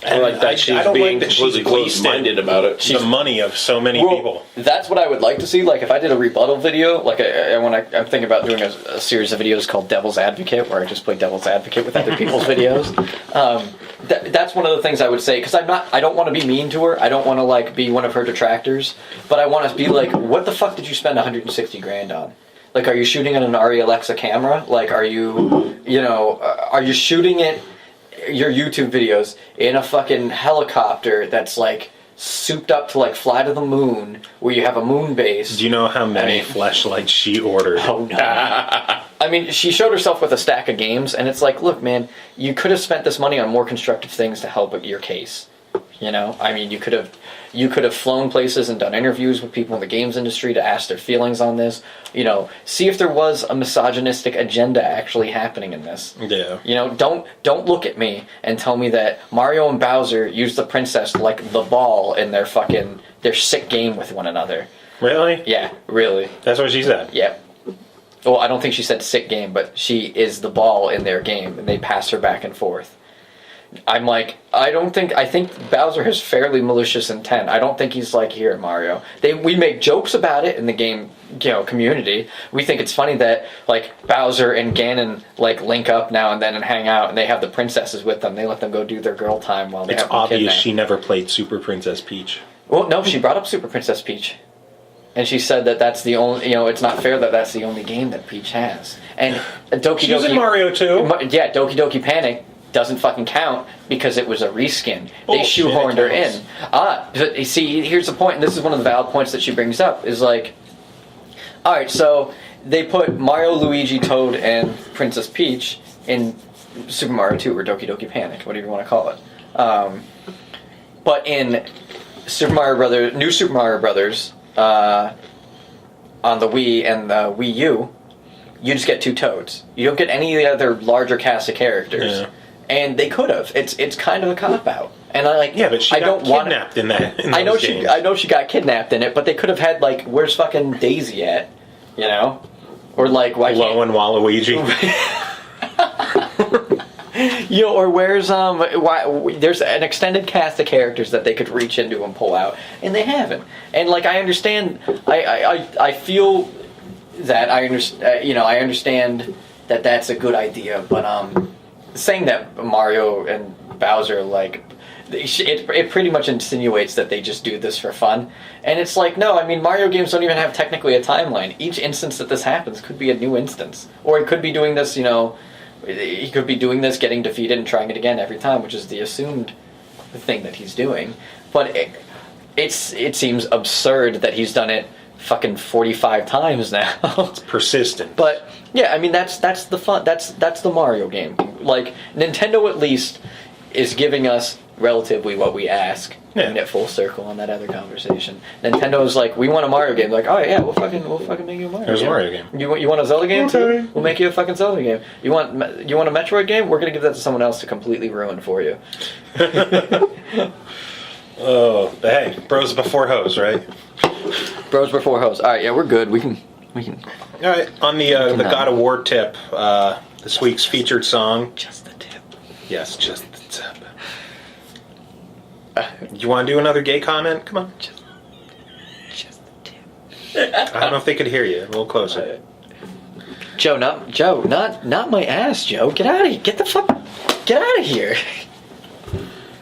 [SPEAKER 2] I like that she's being completely close-minded about it.
[SPEAKER 4] The money of so many people.
[SPEAKER 3] That's what I would like to see. Like, if I did a rebuttal video, like, I'm thinking about doing a series of videos called Devil's Advocate, where I just play Devil's Advocate with other people's videos. That's one of the things I would say, because I don't want to be mean to her. I don't want to, like, be one of her detractors. But I want to be like, what the fuck did you spend $160,000 on? Like, are you shooting on an Arri Alexa camera? Like, are you shooting it, your YouTube videos, in a fucking helicopter that's, like, souped up to, like, fly to the moon, where you have a moon base?
[SPEAKER 4] Do you know how many fleshlights she ordered?
[SPEAKER 3] Oh, no. I mean, she showed herself with a stack of games, and it's like, look, man, you could have spent this money on more constructive things to help your case. You know? I mean, you could have flown places and done interviews with people in the games industry to ask their feelings on this. You know, see if there was a misogynistic agenda actually happening in this.
[SPEAKER 4] Yeah.
[SPEAKER 3] You know, don't look at me and tell me that Mario and Bowser used the princess like the ball in their sick game with one another.
[SPEAKER 4] Really?
[SPEAKER 3] Yeah, really.
[SPEAKER 4] That's what she said?
[SPEAKER 3] Yeah. Well, I don't think she said sick game, but she is the ball in their game, and they pass her back and forth. I'm like, I think Bowser has fairly malicious intent. I don't think he's like, here, Mario. We make jokes about it in the game, community. We think it's funny that, like, Bowser and Ganon, like, link up now and then and hang out, and they have the princesses with them. They let them go do their girl time while they have them kidnapped. It's obvious
[SPEAKER 4] she never played Super Princess Peach.
[SPEAKER 3] Well, no, she brought up Super Princess Peach. And she said that that's the only, it's not fair that that's the only game that Peach has. And Doki
[SPEAKER 4] She was in Mario too.
[SPEAKER 3] Yeah, Doki Doki Panic doesn't fucking count because it was a reskin. They shoehorned her in. But you see, here's the point, and this is one of the valid points that she brings up, is like, alright, so they put Mario, Luigi, Toad, and Princess Peach in Super Mario 2, or Doki Doki Panic, whatever you want to call it. But in New Super Mario Brothers, on the Wii and the Wii U, you just get two Toads. You don't get any of the other larger cast of characters. Yeah. And they could have. It's kind of a cop out. And
[SPEAKER 4] but she got kidnapped in that.
[SPEAKER 3] I know she got kidnapped in it, but they could have had where's fucking Daisy at? You know, or why
[SPEAKER 4] Lo and Waluigi.
[SPEAKER 3] Or where's there's an extended cast of characters that they could reach into and pull out, and they haven't. And I understand, I feel that I understand that that's a good idea, but saying that Mario and Bowser it pretty much insinuates that they just do this for fun, and it's no. I mean, Mario games don't even have technically a timeline. Each instance that this happens could be a new instance, or it could be doing this. He could be doing this, getting defeated, and trying it again every time, which is the assumed thing that he's doing. But it seems absurd that he's done it fucking 45 times now.
[SPEAKER 4] It's persistent.
[SPEAKER 3] But yeah, I mean that's the fun. That's the Mario game. Nintendo at least is giving us relatively what we ask. Yeah. And get full circle on that other conversation. Nintendo's we want a Mario game. Oh yeah, we'll fucking make you a Mario game.
[SPEAKER 4] There's a Mario game.
[SPEAKER 3] You want a Zelda game too? We'll make you a fucking Zelda game. You want a Metroid game? We're gonna give that to someone else to completely ruin for you.
[SPEAKER 4] Oh, hey, bros before hoes, right?
[SPEAKER 3] Bros before hoes. All right, yeah, we're good. We can. All
[SPEAKER 4] right, on the God of War tip, this week's featured song.
[SPEAKER 3] Just the tip.
[SPEAKER 4] Yes, just the tip. You want to do another gay comment? Come on.
[SPEAKER 3] Just the tip.
[SPEAKER 4] I don't know if they could hear you. A little closer.
[SPEAKER 3] Joe, not my ass, Joe. Get out of here. Get out of here.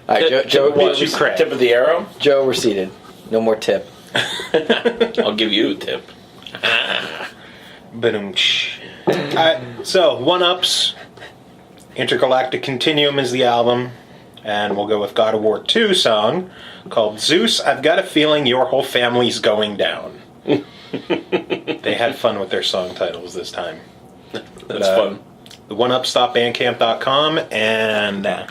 [SPEAKER 3] All right, Joe.
[SPEAKER 2] Tip of the arrow.
[SPEAKER 3] Joe, we're seated. No more tip.
[SPEAKER 2] I'll give you a tip.
[SPEAKER 4] Alright, so OneUps, Intergalactic Continuum is the album, and we'll go with God of War 2 song called Zeus, I've Got a Feeling Your Whole Family's Going Down. They had fun with their song titles this time.
[SPEAKER 2] That's fun.
[SPEAKER 4] The OneUps.bandcamp.com and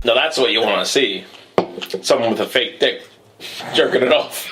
[SPEAKER 2] No, that's what you want to see. Someone with a fake dick jerking it off.